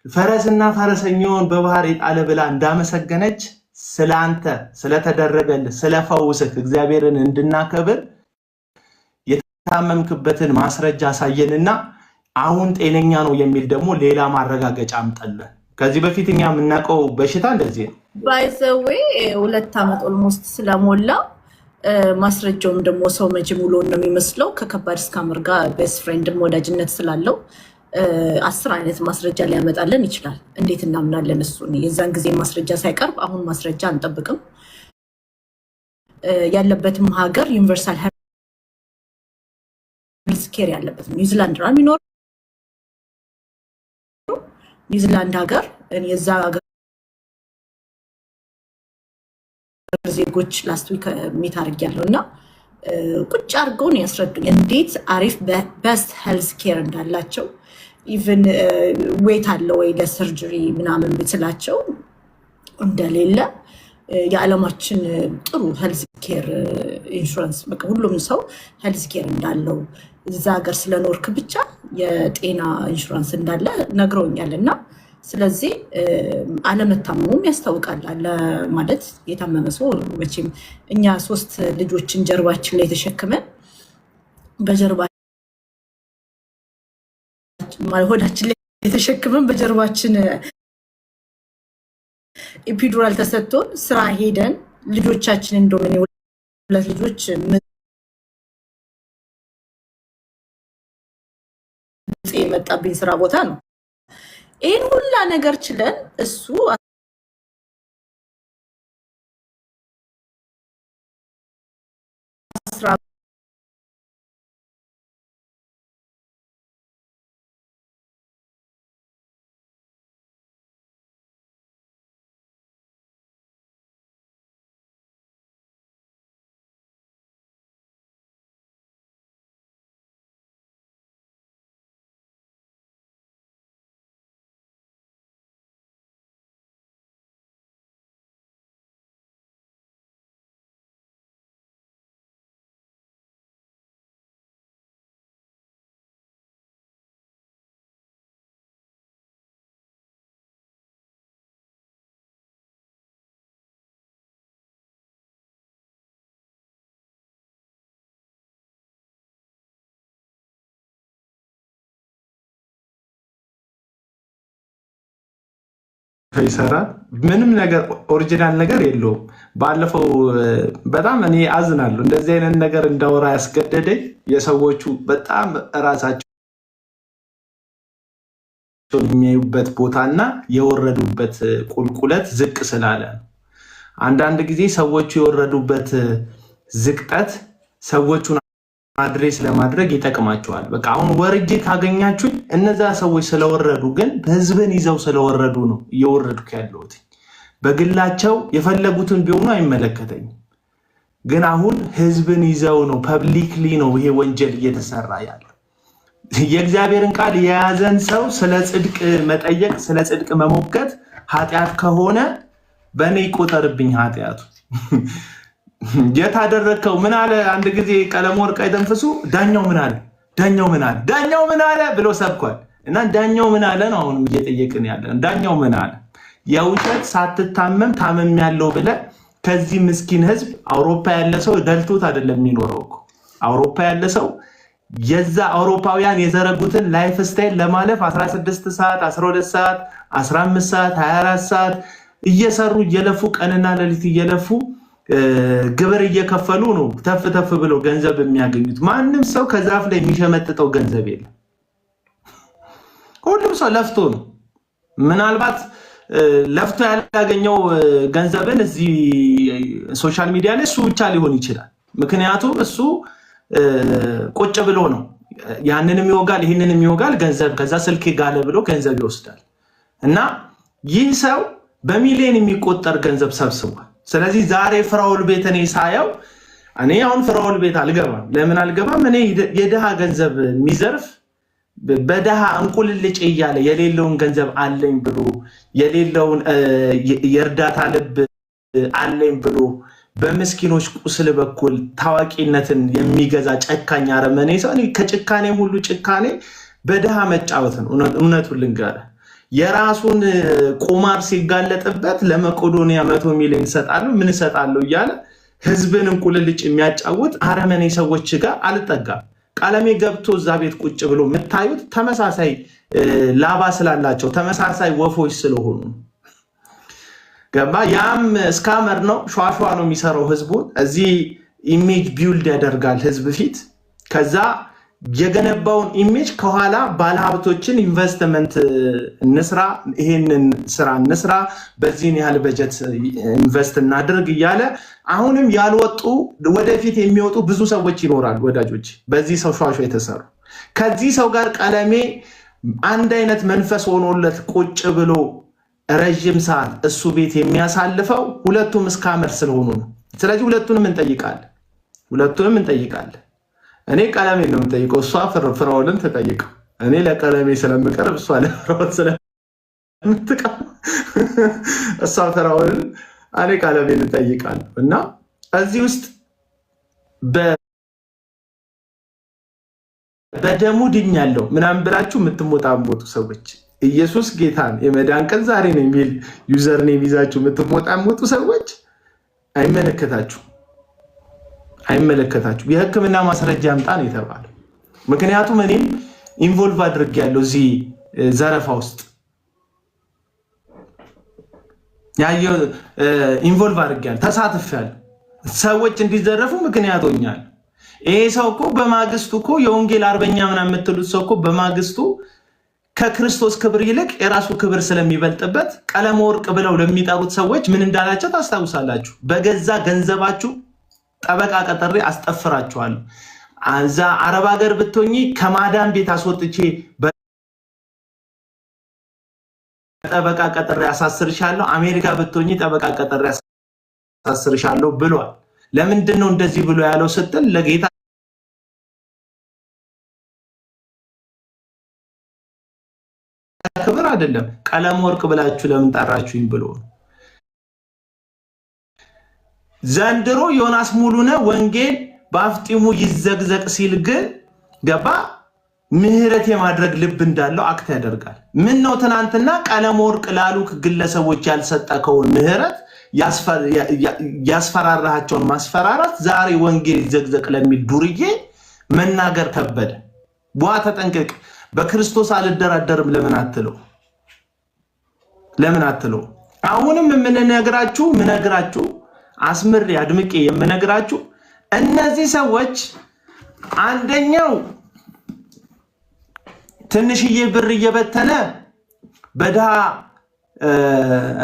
ፈረስና ፈረሰኛውን በባህር የጣለ ብላ እንዳመሰገነች ስላንተ ስለተደረገልህ ስለፈውስህ እግዚአብሔርን እንድናከብር የታመምክበትን ማስረጃ አሳየንና አሁን ጤነኛ ነው የሚል ደግሞ ሌላ ማረጋገጫ አምጣለን። ከዚህ በፊት እኛ የምናውቀው በሽታ እንደዚህ ነው። ባይዘዌ 2 ዓመት ኦልሞስት ስለሞላ ማስረጃውም ደግሞ ሰው መቼም ውሎ ነው የሚመስለው። ከከባድ ስካመር ጋር ቤስት ፍሬንድም ወዳጅነት ስላለው 10 አይነት ማስረጃ ሊያመጣልን ይችላል። እንዴት እናምናለን? እሱን የዛን ጊዜ ማስረጃ ሳይቀርብ አሁን ማስረጃ አንጠብቅም። ያለበትም ሀገር ዩኒቨርሳል ሄልዝ ኬር ያለበት ኒውዚላንድ ነው የሚኖር። ኒውዚላንድ ሀገር የዛ ሀገር ዜጎች ላስት ዊክ ሚት አድርጊያለሁ እና ቁጭ አድርገው ነው ያስረዱኝ እንዴት አሪፍ ቤስት ሄልዝ ኬር እንዳላቸው። ኢቭን ዌት አለ ወይ ለሰርጀሪ ምናምን ብትላቸው እንደሌለ የዓለማችን ጥሩ ሄልዝ ኬር ኢንሹራንስ በቃ ሁሉም ሰው ሄልዝ ኬር እንዳለው እዛ ሀገር ስለኖርክ ብቻ የጤና ኢንሹራንስ እንዳለ ነግረውኛል። እና ስለዚህ አለመታመሙም ያስታውቃል። ማለት የታመመ ሰው መቼም እኛ 3 ልጆችን ጀርባችን ላይ ተሸክመን በጀርባችን ሆዳችን ላይ የተሸክመን በጀርባችን ኢፒዱራል ተሰጥቶን ስራ ሄደን ልጆቻችን እንደምን 2 ልጆች የመጣብኝ ስራ ቦታ ነው። ይህን ሁላ ነገር ችለን እሱ ይሰራል። ምንም ነገር ኦሪጂናል ነገር የለውም። ባለፈው በጣም እኔ አዝናለሁ እንደዚህ አይነት ነገር እንዳወራ ያስገደደኝ የሰዎቹ በጣም ራሳቸው የሚያዩበት ቦታና የወረዱበት ቁልቁለት ዝቅ ስላለ ነው። አንዳንድ ጊዜ ሰዎቹ የወረዱበት ዝቅጠት ሰዎቹን አድሬስ ለማድረግ ይጠቅማቸዋል። በቃ አሁን ወርጄ ካገኛችሁ እነዛ ሰዎች ስለወረዱ ግን ህዝብን ይዘው ስለወረዱ ነው እየወረድኩ ያለሁት። በግላቸው የፈለጉትን ቢሆኑ አይመለከተኝም። ግን አሁን ህዝብን ይዘው ነው ፐብሊክሊ ነው ይሄ ወንጀል እየተሰራ ያለው። የእግዚአብሔርን ቃል የያዘን ሰው ስለ ጽድቅ መጠየቅ ስለ ጽድቅ መሞገት ኃጢአት ከሆነ በእኔ ይቆጠርብኝ ኃጢአቱ። የታደረከው ምን አለ? አንድ ጊዜ ቀለም ወርቅ አይተንፍሱ ዳኛው ምን አለ? ዳኛው ምን አለ ብሎ ሰብኳል። እና ዳኛው ምን አለ ነው አሁን እየጠየቅን ያለ። ዳኛው ምን አለ? የውሸት ሳትታመም ታመም ያለው ብለ ከዚህ ምስኪን ህዝብ አውሮፓ ያለ ሰው ደልቶት አይደለም የሚኖረው እኮ። አውሮፓ ያለ ሰው የዛ አውሮፓውያን የዘረጉትን ላይፍ ስታይል ለማለፍ 16 ሰዓት 12 ሰዓት 15 ሰዓት 24 ሰዓት እየሰሩ እየለፉ ቀንና ሌሊት እየለፉ ግብር እየከፈሉ ነው ተፍ ተፍ ብለው ገንዘብ የሚያገኙት። ማንም ሰው ከዛፍ ላይ የሚሸመጥጠው ገንዘብ የለም። ሁሉም ሰው ለፍቶ ነው። ምናልባት ለፍቶ ያላገኘው ገንዘብን እዚህ ሶሻል ሚዲያ ላይ እሱ ብቻ ሊሆን ይችላል። ምክንያቱም እሱ ቁጭ ብሎ ነው ያንንም ይወጋል ይህንንም ይወጋል ገንዘብ ከዛ ስልክ ጋለ ብሎ ገንዘብ ይወስዳል። እና ይህ ሰው በሚሊዮን የሚቆጠር ገንዘብ ሰብስቧል። ስለዚህ ዛሬ ፍራውል ቤት እኔ ሳየው እኔ አሁን ፍራውል ቤት አልገባም። ለምን አልገባም? እኔ የድሃ ገንዘብ የሚዘርፍ በድሃ እንቁልልጭ እያለ የሌለውን ገንዘብ አለኝ ብሎ የሌለውን የእርዳታ ልብ አለኝ ብሎ በምስኪኖች ቁስል በኩል ታዋቂነትን የሚገዛ ጨካኝ አረመኔ ሰው። ከጭካኔም ሁሉ ጭካኔ በድሃ መጫወት ነው። እውነቱን ልንገርህ የራሱን ቁማር ሲጋለጥበት ለመቄዶንያ 100 ሚሊዮን ይሰጣሉ ምን ይሰጣሉ እያለ ህዝብን እንቁልልጭ የሚያጫውት አረመኔ ሰዎች ጋር አልጠጋም። ቀለሜ ገብቶ እዛ ቤት ቁጭ ብሎ የምታዩት ተመሳሳይ ላባ ስላላቸው ተመሳሳይ ወፎች ስለሆኑ ገባ። ያም ስካመር ነው፣ ሸዋሸዋ ነው የሚሰራው ህዝቡን። እዚህ ኢሜጅ ቢውልድ ያደርጋል ህዝብ ፊት። ከዛ የገነባውን ኢሜጅ ከኋላ ባለሀብቶችን ኢንቨስትመንት እንስራ፣ ይሄንን ስራ እንስራ፣ በዚህን ያህል በጀት ኢንቨስት እናድርግ እያለ አሁንም ያልወጡ ወደፊት የሚወጡ ብዙ ሰዎች ይኖራሉ ወዳጆች፣ በዚህ ሰው ሸዋሸዋ የተሰሩ። ከዚህ ሰው ጋር ቀለሜ አንድ አይነት መንፈስ ሆኖለት ቁጭ ብሎ ረጅም ሰዓት እሱ ቤት የሚያሳልፈው ሁለቱም ስካመር ስለሆኑ ነው። ስለዚህ ሁለቱንም እንጠይቃለን። እኔ ቀለሜ ነው የምጠይቀው፣ እሷ ፍራውልን ተጠይቀው። እኔ ለቀለሜ ስለምቀርብ እሷ ለፍራውል ስለምትቀርብ እሷ ፍራውልን እኔ ቀለሜን እንጠይቃለሁ። እና እዚህ ውስጥ በደሙ ድኛለሁ ምናምን ብላችሁ የምትሞጣሞጡ ሰዎች ኢየሱስ ጌታን የመዳን ቀን ዛሬ ነው የሚል ዩዘር ኔም ይዛችሁ የምትሞጣሞጡ ሰዎች አይመለከታችሁ። የሕክምና ማስረጃ አምጣ ነው የተባለው። ምክንያቱም እኔም ኢንቮልቭ አድርጌያለሁ እዚህ ዘረፋ ውስጥ ኢንቮልቭ አድርጌያለሁ፣ ተሳትፌያለሁ። ሰዎች እንዲዘረፉ ምክንያት ሆኛለሁ። ይሄ ሰው እኮ በማግስቱ እኮ የወንጌል አርበኛ ምናምን የምትሉት ሰው እኮ በማግስቱ ከክርስቶስ ክብር ይልቅ የራሱ ክብር ስለሚበልጥበት ቀለመ ወርቅ ብለው ለሚጠሩት ሰዎች ምን እንዳላቸው ታስታውሳላችሁ። በገዛ ገንዘባችሁ ጠበቃ ቀጥሬ አስጠፍራችኋለሁ። እዛ አረብ ሀገር ብትሆኚ ከማዳም ቤት አስወጥቼ ጠበቃ ቀጥሬ አሳስርሻለሁ፣ አሜሪካ ብትሆኚ ጠበቃ ቀጥሬ አሳስርሻለሁ ብሏል። ለምንድን ነው እንደዚህ ብሎ ያለው ስትል ለጌታ ክብር አይደለም፣ ቀለመ ወርቅ ብላችሁ ለምን ጠራችሁኝ ብሎ ነው። ዘንድሮ ዮናስ ሙሉነህ ወንጌል በአፍጢሙ ይዘግዘቅ ሲል ግን ገባ ምህረት የማድረግ ልብ እንዳለው አክት ያደርጋል። ምን ነው ትናንትና ቀለመ ወርቅ ላሉ ግለሰቦች ያልሰጠከውን ምህረት ያስፈራራቸውን ማስፈራራት ዛሬ ወንጌል ይዘግዘቅ ለሚል ዱርዬ መናገር ከበደ። ቧ ተጠንቀቅ፣ በክርስቶስ አልደራደርም ለምን አትለው? አሁንም ምነግራችሁ አስምሬ አድምቄ የምነግራችሁ እነዚህ ሰዎች አንደኛው ትንሽዬ ብር እየበተነ በድሃ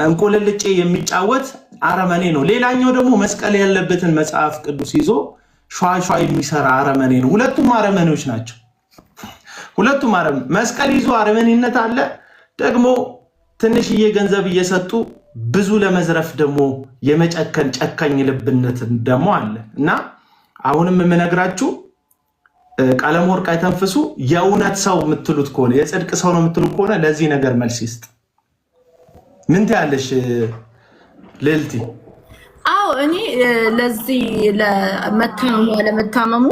እንቁልልጭ የሚጫወት አረመኔ ነው። ሌላኛው ደግሞ መስቀል ያለበትን መጽሐፍ ቅዱስ ይዞ ሸዋሸዋ የሚሰራ አረመኔ ነው። ሁለቱም አረመኔዎች ናቸው። መስቀል ይዞ አረመኔነት አለ፣ ደግሞ ትንሽዬ ገንዘብ እየሰጡ ብዙ ለመዝረፍ ደግሞ የመጨከን ጨካኝ ልብነት ደግሞ አለ። እና አሁንም የምነግራችሁ ቀለመ ወርቅ አይተንፍሱ። የእውነት ሰው የምትሉት ከሆነ የጽድቅ ሰው ነው የምትሉት ከሆነ ለዚህ ነገር መልስ ይስጥ። ምን ትያለሽ ልዕልቲ? አዎ እኔ ለዚህ ለመታመሙ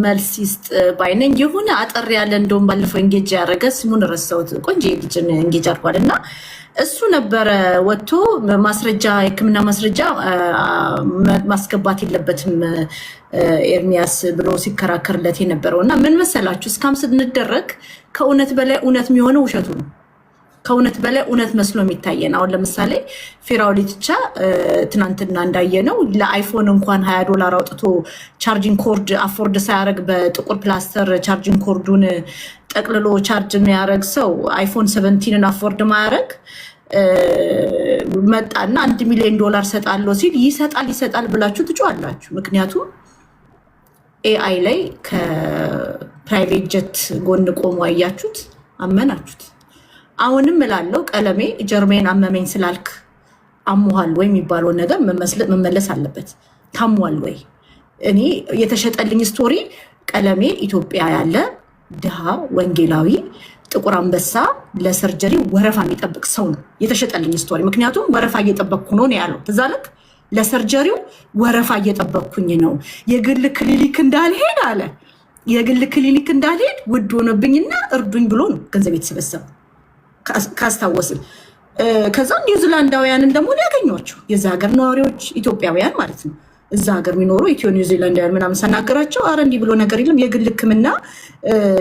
መልስ ይስጥ ባይነኝ። የሆነ አጠር ያለ እንደውም ባለፈው እንጌጅ ያደረገ ስሙን ረሳሁት፣ ቆንጆ ልጅን እንጌጅ አድርጓል እና እሱ ነበረ ወጥቶ ማስረጃ የሕክምና ማስረጃ ማስገባት የለበትም ኤርሚያስ ብሎ ሲከራከርለት የነበረው እና ምን መሰላችሁ፣ እስካም ስንደረግ ከእውነት በላይ እውነት የሚሆነው ውሸቱ ነው። ከእውነት በላይ እውነት መስሎ የሚታየን አሁን ለምሳሌ ፌራውሊት ብቻ ትናንትና እንዳየነው ለአይፎን እንኳን $20 አውጥቶ ቻርጂንግ ኮርድ አፎርድ ሳያደርግ በጥቁር ፕላስተር ቻርጂንግ ኮርዱን ጠቅልሎ ቻርጅ የሚያደርግ ሰው አይፎን 17ን አፎርድ ማያደርግ መጣና $1 ሚሊዮን ሰጣለሁ ሲል ይሰጣል ብላችሁ ትጮዋላችሁ። ምክንያቱም ኤአይ ላይ ከፕራይቬት ጀት ጎን ቆሞ አያችሁት፣ አመናችሁት። አሁንም እላለሁ ቀለሜ ጀርሜን አመመኝ ስላልክ አሞሃል ወይ የሚባለውን ነገር መመለስ አለበት። ታሟል ወይ? እኔ የተሸጠልኝ ስቶሪ ቀለሜ ኢትዮጵያ ያለ ድሃ ወንጌላዊ ጥቁር አንበሳ ለሰርጀሪ ወረፋ የሚጠብቅ ሰው ነው የተሸጠልኝ ስቶሪ። ምክንያቱም ወረፋ እየጠበቅኩ ነው ያለው። እዛ ልክ ለሰርጀሪው ወረፋ እየጠበቅኩኝ ነው፣ የግል ክሊኒክ እንዳልሄድ አለ። የግል ክሊኒክ እንዳልሄድ ውድ ሆነብኝና እርዱኝ ብሎ ነው ገንዘብ የተሰበሰበው። ካስታወስን ከዛ ኒውዚላንዳውያንን ደግሞ ሊያገኟቸው የዛ ሀገር ነዋሪዎች ኢትዮጵያውያን ማለት ነው እዛ ሀገር የሚኖሩ ኢትዮ ኒውዚላንዳውያን ምናምን ሳናገራቸው አረ እንዲህ ብሎ ነገር የለም የግል ሕክምና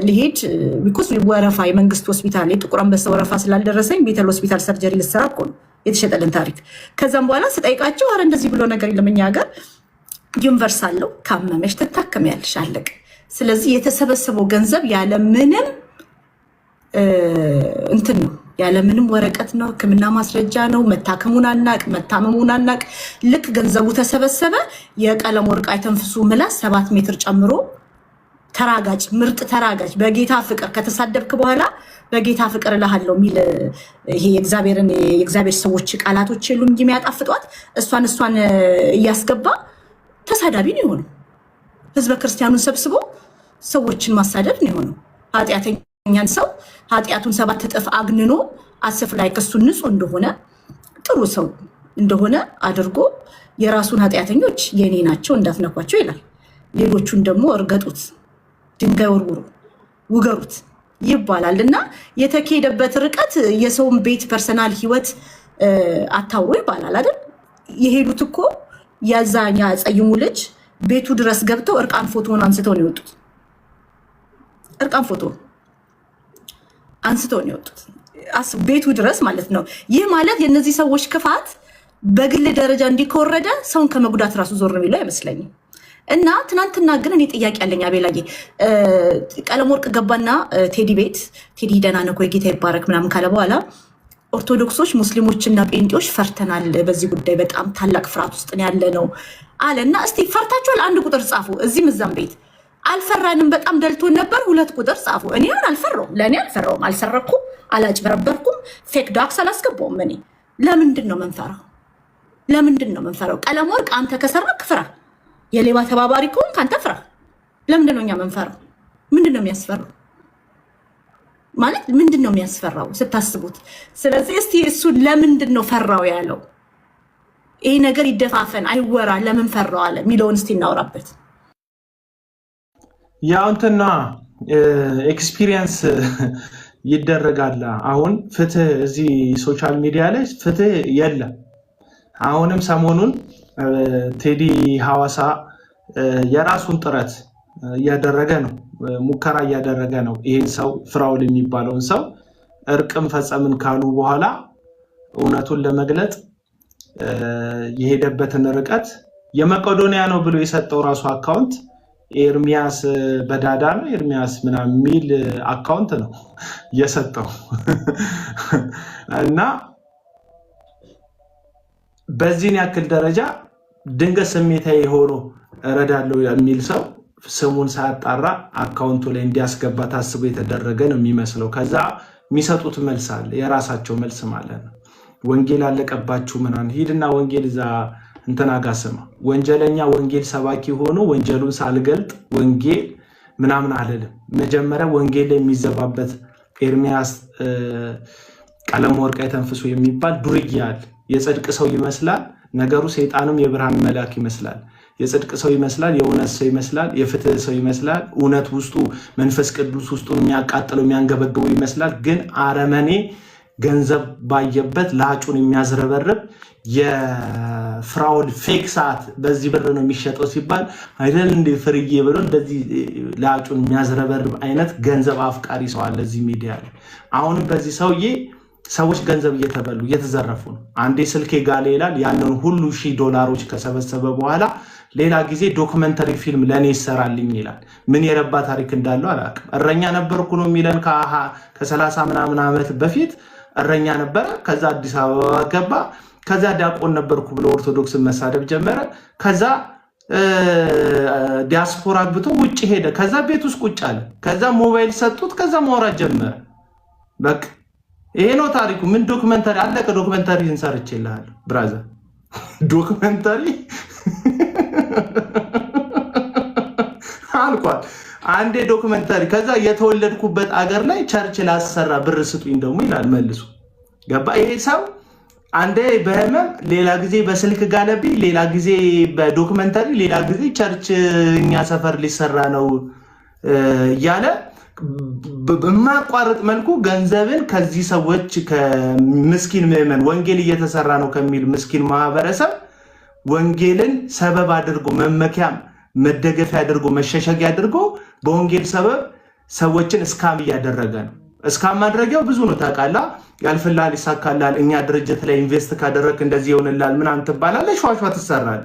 ሊሄድ ቢኮዝ ወረፋ የመንግስት ሆስፒታል የጥቁር አንበሳ ወረፋ ስላልደረሰኝ ቤተል ሆስፒታል ሰርጀሪ ልሰራ እኮ ነው የተሸጠልን ታሪክ። ከዛም በኋላ ስጠይቃቸው አረ እንደዚህ ብሎ ነገር የለም እኛ ሀገር ዩኒቨርሳል ነው ካመመሽ ትታከሚያለሽ አለቅ። ስለዚህ የተሰበሰበው ገንዘብ ያለምንም እንትን ነው ያለምንም ወረቀት ነው። ሕክምና ማስረጃ ነው። መታከሙን አናቅ መታመሙን አናቅ። ልክ ገንዘቡ ተሰበሰበ የቀለም ወርቅ አይተንፍሱ ምላስ 7 ሜትር ጨምሮ ተራጋጭ ምርጥ ተራጋጭ በጌታ ፍቅር ከተሳደብክ በኋላ በጌታ ፍቅር እልሃለሁ የሚል ይሄ የእግዚአብሔር ሰዎች ቃላቶች የሉም እንጂ የሚያጣፍጧት እሷን እያስገባ ተሳዳቢ ነው የሆነው። ህዝበ ክርስቲያኑን ሰብስቦ ሰዎችን ማሳደብ ነው የሆነው። ኃጢአተኛን ሰው ኃጢአቱን 7 እጥፍ አግንኖ አስፍ ላይ ከሱ ንጹህ እንደሆነ ጥሩ ሰው እንደሆነ አድርጎ የራሱን ኃጢአተኞች የኔ ናቸው እንዳትነኳቸው ይላል። ሌሎቹን ደግሞ እርገጡት፣ ድንጋይ ወርውሩ፣ ውገሩት ይባላል። እና የተካሄደበት ርቀት የሰውን ቤት ፐርሰናል ህይወት አታውሩ ይባላል አይደል? የሄዱት እኮ ያዛኛ ጸይሙ ልጅ ቤቱ ድረስ ገብተው እርቃን ፎቶውን አንስተው ነው የወጡት። እርቃን ፎቶ አንስተው ነው የወጡት ቤቱ ድረስ ማለት ነው። ይህ ማለት የእነዚህ ሰዎች ክፋት በግል ደረጃ እንዲከወረደ ሰውን ከመጉዳት ራሱ ዞር የሚለው አይመስለኝም። እና ትናንትና ግን እኔ ጥያቄ ያለኝ አቤላዬ ቀለም ወርቅ ገባና ቴዲ ቤት ቴዲ ደህና ነህ ወይ ጌታ ይባረክ ምናምን ካለ በኋላ ኦርቶዶክሶች ሙስሊሞችና ጴንጤዎች ፈርተናል፣ በዚህ ጉዳይ በጣም ታላቅ ፍርሃት ውስጥ ያለ ነው አለና እስቲ ፈርታችኋል? 1 ቁጥር ጻፉ። እዚህም እዛም ቤት አልፈራንም በጣም ደልቶን ነበር 2 ቁጥር ጻፉ። እኔ አልፈራውም፣ ለእኔ አልፈራውም፣ አልሰረኩም፣ አላጭበረበርኩም፣ ፌክ ዶክስ አላስገባውም። እኔ ለምንድን ነው መንፈራው? ለምንድን ነው መንፈራው? ቀለም ወርቅ አንተ ከሰረክ ፍራ፣ የሌባ ተባባሪ ከሆንክ አንተ ፍራ። ለምንድን ነው እኛ መንፈራው? ምንድን ነው የሚያስፈራው? ማለት ምንድን ነው የሚያስፈራው ስታስቡት? ስለዚህ እስቲ እሱ ለምንድን ነው ፈራው ያለው? ይሄ ነገር ይደፋፈን አይወራ፣ ለምን ፈራው አለ የሚለውን እስቲ እናወራበት። ያው እንትና ኤክስፒሪየንስ ይደረጋል። አሁን ፍትህ እዚህ ሶሻል ሚዲያ ላይ ፍትህ የለም። አሁንም ሰሞኑን ቴዲ ሐዋሳ የራሱን ጥረት እያደረገ ነው፣ ሙከራ እያደረገ ነው። ይህን ሰው ፍራውል የሚባለውን ሰው እርቅም ፈጸምን ካሉ በኋላ እውነቱን ለመግለጥ የሄደበትን ርቀት የመቄዶንያ ነው ብሎ የሰጠው ራሱ አካውንት ኤርሚያስ በዳዳ ነው ኤርሚያስ ምናምን የሚል አካውንት ነው የሰጠው እና በዚህን ያክል ደረጃ ድንገት ስሜታዊ ሆኖ እረዳለሁ የሚል ሰው ስሙን ሳያጣራ አካውንቱ ላይ እንዲያስገባ ታስቦ የተደረገ ነው የሚመስለው። ከዛ የሚሰጡት መልስ አለ፣ የራሳቸው መልስ ማለት ነው። ወንጌል አለቀባችሁ ምናምን ሂድና ወንጌል እዛ እንትና ጋር ስማ። ወንጀለኛ ወንጌል ሰባኪ ሆኖ ወንጀሉን ሳልገልጥ ወንጌል ምናምን አልልም። መጀመሪያ ወንጌል ላይ የሚዘባበት ኤርሚያስ ቀለም ወርቅ አይተንፍሱ የሚባል ዱርዬ አለ። የጽድቅ ሰው ይመስላል ነገሩ፣ ሰይጣንም የብርሃን መልአክ ይመስላል። የጽድቅ ሰው ይመስላል፣ የእውነት ሰው ይመስላል፣ የፍትህ ሰው ይመስላል። እውነት ውስጡ መንፈስ ቅዱስ ውስጡን የሚያቃጥለው የሚያንገበግበው ይመስላል። ግን አረመኔ ገንዘብ ባየበት ላጩን የሚያዝረበርብ የፍራውል ፌክ ሰዓት በዚህ ብር ነው የሚሸጠው ሲባል አይደል እንደ ፍርዬ ብሎ እንደዚህ ላጩን የሚያዝረበርብ አይነት ገንዘብ አፍቃሪ ሰው አለ እዚህ ሚዲያ ላይ። አሁንም በዚህ ሰውዬ ሰዎች ገንዘብ እየተበሉ እየተዘረፉ ነው። አንዴ ስልኬ ጋር ይላል ያንን ሁሉ $1000 ከሰበሰበ በኋላ ሌላ ጊዜ ዶክመንተሪ ፊልም ለኔ ይሰራልኝ ይላል። ምን የረባ ታሪክ እንዳለው አላውቅም። እረኛ ነበርኩ ነው የሚለን ከ30 ምናምን ዓመት በፊት እረኛ ነበረ። ከዛ አዲስ አበባ ገባ። ከዛ ዲያቆን ነበርኩ ብሎ ኦርቶዶክስን መሳደብ ጀመረ። ከዛ ዲያስፖራ ግብቶ ውጭ ሄደ። ከዛ ቤት ውስጥ ቁጭ አለ። ከዛ ሞባይል ሰጡት። ከዛ ማውራት ጀመረ። በቃ ይሄ ነው ታሪኩ። ምን ዶክመንተሪ አለቀ። ዶክመንተሪ እንሰርችልሃለሁ ብራዘር፣ ዶክመንተሪ አልቋል። አንዴ ዶክመንተሪ። ከዛ የተወለድኩበት አገር ላይ ቸርች ላሰራ ብር ስጡኝ ደግሞ ይላል መልሱ። ገባ ይሄ ሰው አንዴ በህመም፣ ሌላ ጊዜ በስልክ ጋለቢ፣ ሌላ ጊዜ በዶክመንተሪ፣ ሌላ ጊዜ ቸርች እኛ ሰፈር ሊሰራ ነው እያለ በማቋረጥ መልኩ ገንዘብን ከዚህ ሰዎች ከምስኪን ምዕመን ወንጌል እየተሰራ ነው ከሚል ምስኪን ማህበረሰብ ወንጌልን ሰበብ አድርጎ መመኪያ መደገፊያ አድርጎ መሸሸጊያ አድርጎ በወንጌል ሰበብ ሰዎችን እስካም እያደረገ ነው። እስካም ማድረጊያው ብዙ ነው ታውቃለህ። ያልፍላል፣ ይሳካላል፣ እኛ ድርጅት ላይ ኢንቨስት ካደረክ እንደዚህ ይሆንላል ምናምን ትባላለህ፣ ሸዋሸዋ ትሰራል።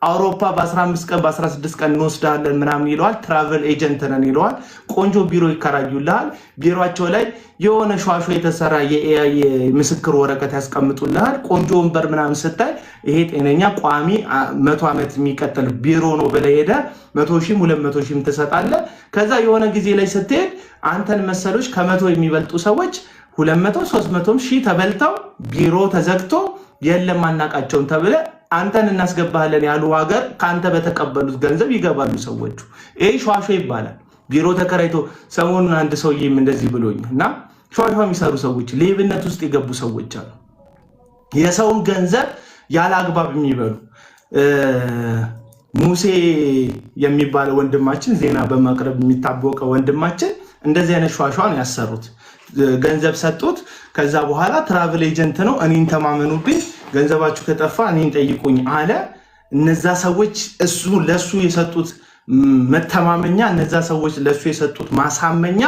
አውሮፓ በ15 ቀን በ16 ቀን እንወስዳለን ምናምን ይለዋል። ትራቨል ኤጀንት ነን ይለዋል። ቆንጆ ቢሮ ይከራዩልሃል። ቢሮአቸው ላይ የሆነ ሸዋሸዋ የተሰራ የኤአይ ምስክር ወረቀት ያስቀምጡልሃል። ቆንጆ ወንበር ምናምን ስታይ ይሄ ጤነኛ ቋሚ 100 ዓመት የሚቀጥል ቢሮ ነው ብለህ ሄደህ 100,000 200,000 ትሰጣለህ። ከዛ የሆነ ጊዜ ላይ ስትሄድ አንተን መሰሎች ከ100 የሚበልጡ ሰዎች 200 300 ሺህ ተበልተው ቢሮ ተዘግቶ የለም አናቃቸውን ተብለ አንተን እናስገባለን ያሉ ሀገር ካንተ በተቀበሉት ገንዘብ ይገባሉ ሰዎቹ። ይሄ ሸዋሸዋ ይባላል። ቢሮ ተከራይቶ ሰሞኑን አንድ ሰውዬም እንደዚህ ብሎኝና ሸዋሸዋ የሚሰሩ ሰዎች ሌብነት ውስጥ የገቡ ሰዎች አሉ። የሰውን ገንዘብ ያለ አግባብ የሚበሉ ሙሴ የሚባለው ወንድማችን ዜና በማቅረብ የሚታወቀው ወንድማችን እንደዚህ አይነት ሸዋሸዋ ነው ያሰሩት። ገንዘብ ሰጡት። ከዛ በኋላ ትራቨል ኤጀንት ነው እኔን ተማመኑብኝ፣ ገንዘባችሁ ከጠፋ እኔን ጠይቁኝ አለ። እነዛ ሰዎች ለሱ የሰጡት መተማመኛ፣ እነዛ ሰዎች ለሱ የሰጡት ማሳመኛ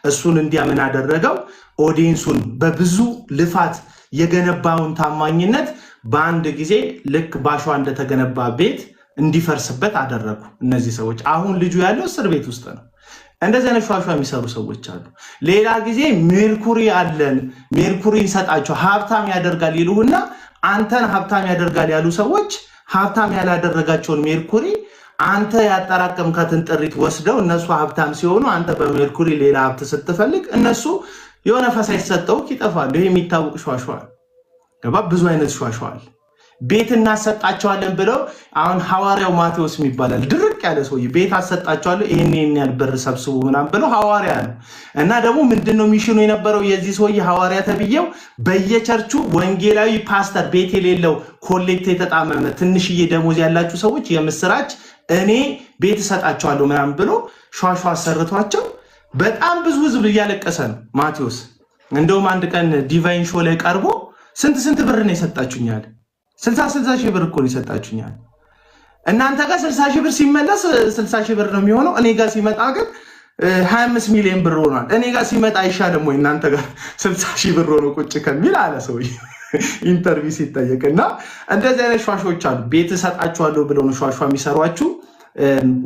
እሱን እንዲያምን አደረገው። ኦዲየንሱን በብዙ ልፋት የገነባውን ታማኝነት በአንድ ጊዜ ልክ ባሸዋ እንደተገነባ ቤት እንዲፈርስበት አደረጉ እነዚህ ሰዎች። አሁን ልጁ ያለው እስር ቤት ውስጥ ነው። እንደዚህ አይነት ሸዋሸዋ የሚሰሩ ሰዎች አሉ። ሌላ ጊዜ ሜርኩሪ አለን፣ ሜርኩሪ እንሰጣቸው ሀብታም ያደርጋል ይሉና አንተን ሀብታም ያደርጋል ያሉ ሰዎች ሀብታም ያላደረጋቸውን ሜርኩሪ አንተ ያጠራቀምካትን ጥሪት ወስደው እነሱ ሀብታም ሲሆኑ አንተ በሜርኩሪ ሌላ ሀብት ስትፈልግ እነሱ የሆነ ፈሳሽ ሰጠው ይጠፋሉ። ይሄ የሚታወቅ ሸዋሸዋ ገባ። ብዙ አይነት ሸዋሸዋ አለ። ቤት እናሰጣቸዋለን ብለው አሁን ሐዋርያው ማቴዎስ የሚባላል ድርቅ ያለ ሰውዬ ቤት አሰጣቸዋለሁ ይሄን ያህል ብር ሰብስቡ ምናምን ብለው ሐዋርያ ነው። እና ደግሞ ምንድነው ሚሽኑ የነበረው የዚህ ሰውዬ ሐዋርያ ተብዬው በየቸርቹ ወንጌላዊ ፓስተር ቤት የሌለው ኮሌክት የተጣመመ ትንሽዬ ደሞዝ ያላችሁ ሰዎች የምስራች እኔ ቤት እሰጣቸዋለሁ ምናምን ብሎ ሸዋሸዋ አሰርቷቸው በጣም ብዙ ህዝብ እያለቀሰ ነው ማቴዎስ። እንደውም አንድ ቀን ዲቫይን ሾው ላይ ቀርቦ ስንት ብር ነው የሰጣችሁኛል? 60 ሺህ ብር እኮ ነው የሰጣችሁኛል። እናንተ ጋር 60 ሺህ ብር ሲመለስ 60 ሺህ ብር ነው የሚሆነው። እኔ ጋር ሲመጣ ግን 25 ሚሊዮን ብር ሆኗል። እኔ ጋር ሲመጣ አይሻልም ወይ እናንተ ጋር 60 ሺህ ብር ሆኖ ቁጭ ከሚል አለ ሰውዬ ኢንተርቪው ሲጠየቅና። እንደዚህ አይነት ሸዋሸዎች አሉ። ቤት እሰጣችኋለሁ ብለው ነው ሸዋሸዋ የሚሰሯችሁ።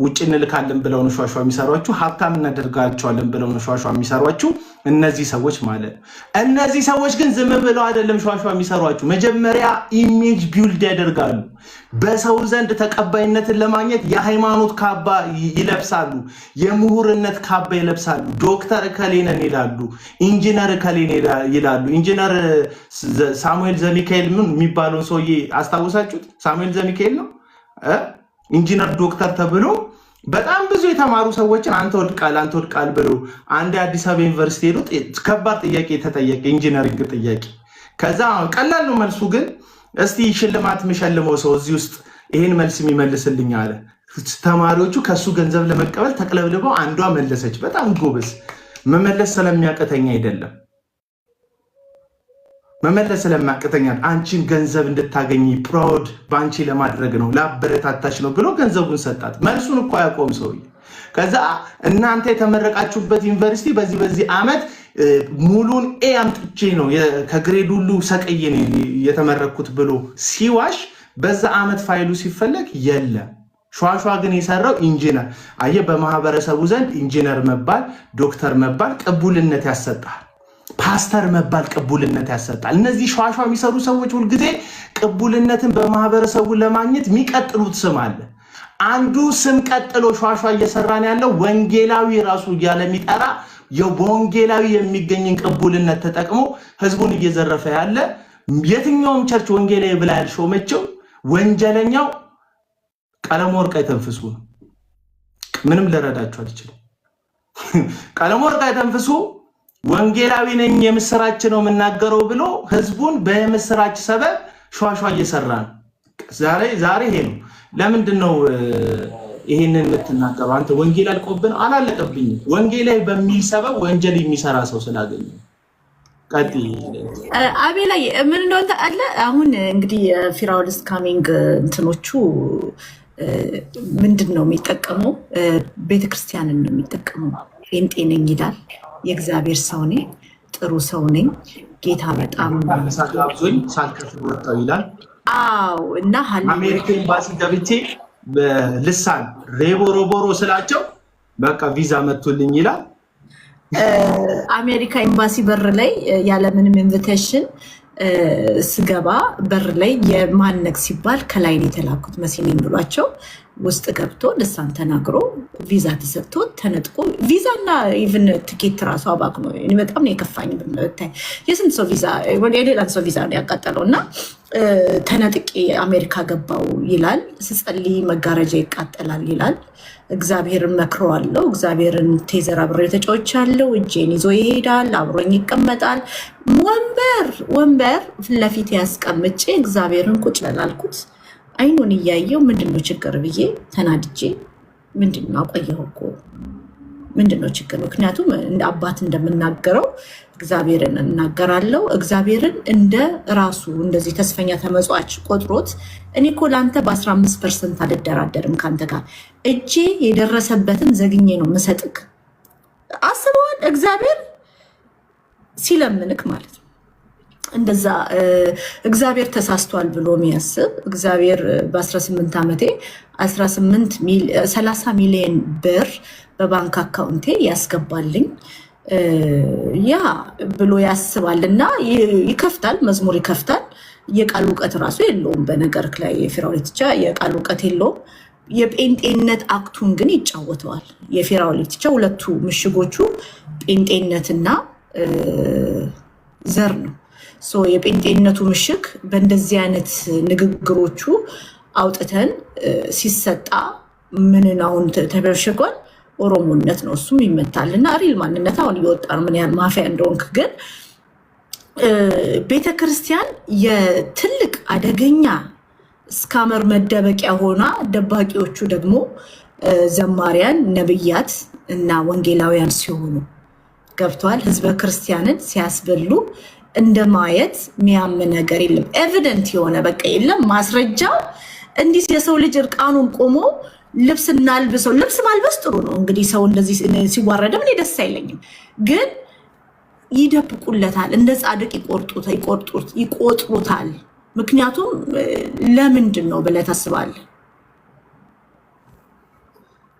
ውጭ እንልካለን ብለው ነው ሸዋሸዋ የሚሰሯችሁ። ሀብታም እናደርጋቸዋለን ብለው ነው ሸዋሸዋ የሚሰሯችሁ እነዚህ ሰዎች ማለት ነው። እነዚህ ሰዎች ግን ዝም ብለው አይደለም ሸዋሸዋ የሚሰሯችሁ። መጀመሪያ ኢሜጅ ቢውልድ ያደርጋሉ። በሰው ዘንድ ተቀባይነትን ለማግኘት የሃይማኖት ካባ ይለብሳሉ፣ የምሁርነት ካባ ይለብሳሉ። ዶክተር እከሌነን ይላሉ፣ ኢንጂነር እከሌን ይላሉ። ኢንጂነር ሳሙኤል ዘሚካኤል ምን የሚባለውን ሰውዬ አስታውሳችሁት? ሳሙኤል ዘሚካኤል ነው ኢንጂነር ዶክተር ተብሎ በጣም ብዙ የተማሩ ሰዎችን አንተ ወድቃል ብሎ አንድ አዲስ አበባ ዩኒቨርሲቲ ሄዶ ከባድ ጥያቄ ተጠየቀ፣ ኢንጂነሪንግ ጥያቄ። ከዛ ቀላል ነው መልሱ፣ ግን እስቲ ሽልማት የሚሸልመው ሰው እዚህ ውስጥ ይሄን መልስ የሚመልስልኝ አለ። ተማሪዎቹ ከሱ ገንዘብ ለመቀበል ተቅለብልበው አንዷ መለሰች። በጣም ጎበዝ። መመለስ ስለሚያቀተኛ አይደለም፣ መመለስ ስለማቀተኛል አንቺን ገንዘብ እንድታገኝ ፕራውድ ባንቺ ለማድረግ ነው ላበረታታሽ ነው ብሎ ገንዘቡን ሰጣት። መልሱን እኮ ያቆም ሰውዬ። ከዛ እናንተ የተመረቃችሁበት ዩኒቨርሲቲ በዚህ ዓመት ሙሉን ኤ አምጥቼ ነው ከግሬድ ሁሉ ሰቀዬ ነው የተመረኩት ብሎ ሲዋሽ በዛ ዓመት ፋይሉ ሲፈለግ የለም። ሸዋሸዋ ግን የሰራው ኢንጂነር አየ። በማህበረሰቡ ዘንድ ኢንጂነር መባል ዶክተር መባል ቅቡልነት ያሰጣል። ፓስተር መባል ቅቡልነት ያሰጣል። እነዚህ ሸዋሸዋ የሚሰሩ ሰዎች ሁልጊዜ ቅቡልነትን በማህበረሰቡ ለማግኘት የሚቀጥሉት ስም አለ። አንዱ ስም ቀጥሎ ሸዋሸዋ እየሰራን ያለው ወንጌላዊ ራሱ እያለ የሚጠራ በወንጌላዊ የሚገኝን ቅቡልነት ተጠቅሞ ህዝቡን እየዘረፈ ያለ የትኛውም ቸርች ወንጌላዊ ብላ ያልሾመችው ወንጀለኛው ቀለመወርቅ አይተንፍሱ ነው። ምንም ልረዳችሁ አልችልም። ቀለመወርቅ አይተንፍሱ ወንጌላዊ ነኝ የምስራች ነው የምናገረው ብሎ ህዝቡን በምስራች ሰበብ ሸዋሸዋ እየሰራ ነው። ዛሬ ይሄ ነው። ለምንድን ነው ይሄንን የምትናገረው? አንተ ወንጌል አልቆብን አላለቀብኝም። ወንጌል ላይ በሚል ሰበብ ወንጀል የሚሰራ ሰው ስላገኘ ቀጥይ። አቤላ ምን እንደሆነ ታውቃለህ? አሁን እንግዲህ ፊራውልስ ካሚንግ እንትኖቹ ምንድን ነው የሚጠቀመው? ቤተክርስቲያንን ነው የሚጠቀመው። ጴንጤ ነኝ ይላል፣ የእግዚአብሔር ሰው ነኝ፣ ጥሩ ሰው ነኝ፣ ጌታ በጣም ሳጋብዞኝ ሳልከፍል ወጣሁ ይላል። አዎ። እና አሜሪካ ኤምባሲ ገብቼ በልሳን ሬቦሮቦሮ ስላቸው በቃ ቪዛ መጥቶልኝ ይላል። አሜሪካ ኤምባሲ በር ላይ ያለምንም ኢንቪቴሽን ስገባ በር ላይ የማነግ ሲባል ከላይ ነው የተላኩት መሲኔን ብሏቸው ውስጥ ገብቶ ልሳን ተናግሮ ቪዛ ተሰጥቶ ተነጥቆ ቪዛና ኢቭን ትኬት ራሱ አባክ ነው። እኔ በጣም ነው የከፋኝ። ብታይ የስንት ሰው ቪዛ የሌላን ሰው ቪዛ ነው ያቃጠለው። እና ተነጥቄ አሜሪካ ገባው ይላል። ስጸልይ መጋረጃ ይቃጠላል ይላል። እግዚአብሔርን መክረዋለሁ። እግዚአብሔርን ቴዘር አብሬ ተጫውቻለሁ። እጄን ይዞ ይሄዳል፣ አብሮኝ ይቀመጣል። ወንበር ፊት ለፊት ያስቀምጬ እግዚአብሔርን ቁጭ በላልኩት አይኑን እያየው ምንድነው ችግር ብዬ ተናድጄ ምንድነው አቆየው እኮ ምንድነው ችግር? ምክንያቱም እንደ አባት እንደምናገረው እግዚአብሔርን እናገራለሁ። እግዚአብሔርን እንደ ራሱ እንደዚህ ተስፈኛ ተመጽዋች ቆጥሮት እኔ እኮ ለአንተ በ15% አልደራደርም ከአንተ ጋር እጄ የደረሰበትን ዘግኜ ነው ምሰጥክ። አስበዋል እግዚአብሔር ሲለምንክ ማለት ነው። እንደዛ እግዚአብሔር ተሳስቷል ብሎ የሚያስብ እግዚአብሔር በ18 ዓመቴ 30 ሚሊዮን ብር በባንክ አካውንቴ ያስገባልኝ ያ ብሎ ያስባል እና ይከፍታል፣ መዝሙር ይከፍታል። የቃል እውቀት ራሱ የለውም። በነገር ላይ የፊራውሊትቻ የቃል እውቀት የለውም። የጴንጤነት አክቱን ግን ይጫወተዋል። የፊራውሊትቻ ሁለቱ ምሽጎቹ ጴንጤነትና ዘር ነው። የጴንጤነቱ ምሽግ በእንደዚህ አይነት ንግግሮቹ አውጥተን ሲሰጣ ምንን አሁን ተበሽጓል። ኦሮሞነት ነው እሱም ይመታል እና ሪል ማንነት አሁን እየወጣ ነው። ምን ያህል ማፊያ እንደሆንክ ግን ቤተክርስቲያን የትልቅ አደገኛ ስካመር መደበቂያ ሆና ደባቂዎቹ ደግሞ ዘማሪያን፣ ነብያት እና ወንጌላውያን ሲሆኑ ገብተዋል። ህዝበ ክርስቲያንን ሲያስበሉ እንደማየት ሚያም ነገር የለም። ኤቪደንት የሆነ በቃ የለም ማስረጃው። እንዲህ የሰው ልጅ እርቃኑን ቆሞ ልብስ እናልብሰው። ልብስ ማልበስ ጥሩ ነው እንግዲህ ሰው እንደዚህ ሲዋረድም እኔ ደስ አይለኝም፣ ግን ይደብቁለታል። እንደ ጻድቅ ይቆጥሩታል። ምክንያቱም ለምንድን ነው ብለህ ታስባለህ?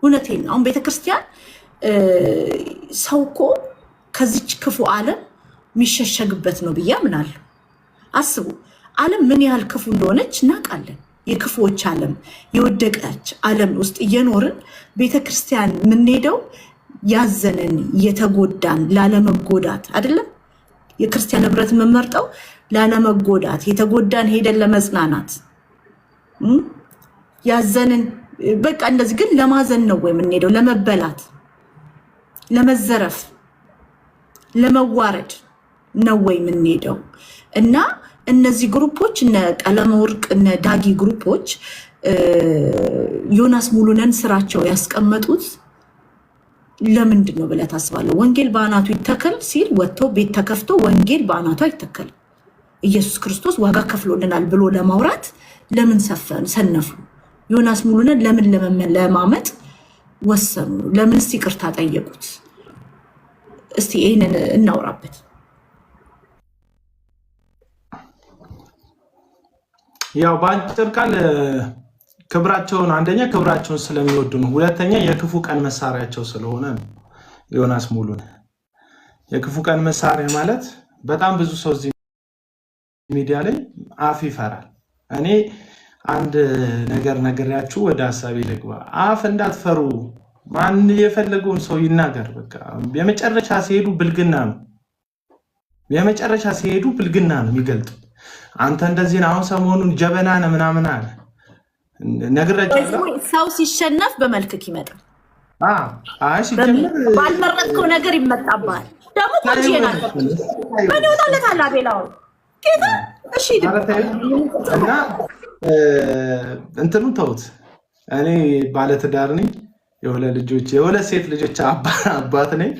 እውነቴን ነው። አሁን ቤተክርስቲያን ሰው እኮ ከዚች ክፉ ዓለም የሚሸሸግበት ነው ብዬ አምናለሁ። አስቡ፣ ዓለም ምን ያህል ክፉ እንደሆነች እናውቃለን። የክፉዎች ዓለም የወደቀች ዓለም ውስጥ እየኖርን ቤተክርስቲያን የምንሄደው ያዘንን የተጎዳን ላለመጎዳት አይደለም። የክርስቲያን ህብረት የምንመርጠው ላለመጎዳት፣ የተጎዳን ሄደን ለመጽናናት፣ ያዘንን በቃ እንደዚህ። ግን ለማዘን ነው ወይ የምንሄደው? ለመበላት፣ ለመዘረፍ፣ ለመዋረድ ነው ወይ የምንሄደው? እና እነዚህ ግሩፖች እነ ቀለመወርቅ እነ ዳጊ ግሩፖች ዮናስ ሙሉነን ስራቸው ያስቀመጡት ለምንድን ነው ብለህ ታስባለህ? ወንጌል በአናቱ ይተከል ሲል ወጥቶ ቤት ተከፍቶ ወንጌል በአናቱ አይተከልም። ኢየሱስ ክርስቶስ ዋጋ ከፍሎልናል ብሎ ለማውራት ለምን ሰነፉ? ዮናስ ሙሉነን ለምን ለማመጥ ወሰኑ? ለምንስ ይቅርታ ጠየቁት? እስቲ ይህንን እናውራበት። ያው በአጭር ቃል ክብራቸውን፣ አንደኛ ክብራቸውን ስለሚወዱ ነው። ሁለተኛ የክፉ ቀን መሳሪያቸው ስለሆነ ነው። ዮናስ ሙሉነህ የክፉ ቀን መሳሪያ ማለት በጣም ብዙ ሰው እዚህ ሚዲያ ላይ አፍ ይፈራል። እኔ አንድ ነገር ነግሬያችሁ ወደ ሀሳቤ ልግባ። አፍ እንዳትፈሩ፣ ማን የፈለገውን ሰው ይናገር። በቃ የመጨረሻ ሲሄዱ ብልግና ነው። የመጨረሻ ሲሄዱ ብልግና ነው የሚገልጡ። አንተ እንደዚህ አሁን ሰሞኑን ጀበና ነው ምናምን አለ ነግሬያችሁ። ሰው ሲሸነፍ በመልክክ ይመጣል። አይ ሲጀምር ባልመረጥከው ነገር ይመጣባል። ደግሞ ቆንጆ ምን ይወጣለታል? አቤላው ጌታ እሺ እና እንትኑን ተውት። እኔ ባለትዳር ነኝ። የሁለት ሴት ልጆች አባት ነኝ።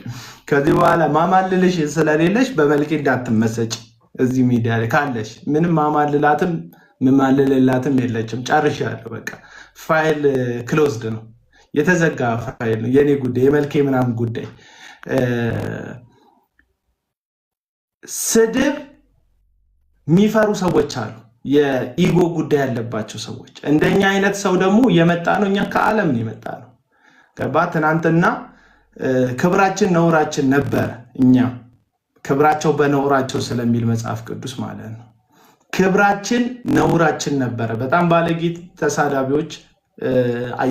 ከዚህ በኋላ ማማልልሽ ስለሌለሽ በመልኬ እንዳትመሰጭ። እዚህ ሚዲያ ላይ ካለሽ ምንም ማማልላትም ምማልልላትም የለችም። ጨርሻለሁ። በቃ ፋይል ክሎዝድ ነው፣ የተዘጋ ፋይል ነው የኔ ጉዳይ፣ የመልኬ ምናምን ጉዳይ። ስድብ የሚፈሩ ሰዎች አሉ፣ የኢጎ ጉዳይ ያለባቸው ሰዎች። እንደኛ አይነት ሰው ደግሞ የመጣ ነው፣ እኛ ከዓለም ነው የመጣ ነው። ገባ? ትናንትና ክብራችን ነውራችን ነበረ። እኛ ክብራቸው በነውራቸው ስለሚል መጽሐፍ ቅዱስ ማለት ነው። ክብራችን ነውራችን ነበረ። በጣም ባለጌት ተሳዳቢዎች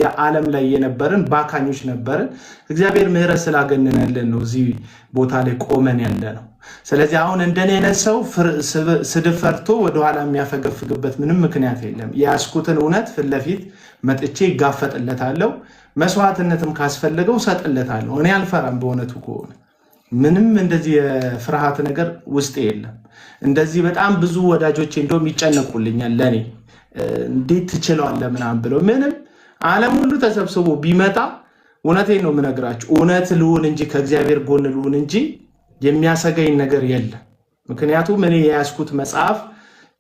የዓለም ላይ የነበርን ባካኞች ነበርን። እግዚአብሔር ምሕረት ስላገነነልን ነው እዚህ ቦታ ላይ ቆመን ያለ ነው። ስለዚህ አሁን እንደኔ አይነት ሰው ስድብ ፈርቶ ወደኋላ የሚያፈገፍግበት ምንም ምክንያት የለም። የያዝኩትን እውነት ፊት ለፊት መጥቼ ይጋፈጥለታለሁ። መስዋዕትነትም ካስፈለገው ሰጥለታለሁ። እኔ አልፈራም። በእውነቱ ከሆነ ምንም እንደዚህ የፍርሃት ነገር ውስጥ የለም። እንደዚህ በጣም ብዙ ወዳጆቼ እንደውም ይጨነቁልኛል ለኔ እንዴት ትችላለህ ምናምን ብለው። ምንም ዓለም ሁሉ ተሰብስቦ ቢመጣ እውነቴን ነው የምነግራችሁ፣ እውነት ልሁን እንጂ ከእግዚአብሔር ጎን ልሁን እንጂ የሚያሰጋኝ ነገር የለም። ምክንያቱም እኔ የያዝኩት መጽሐፍ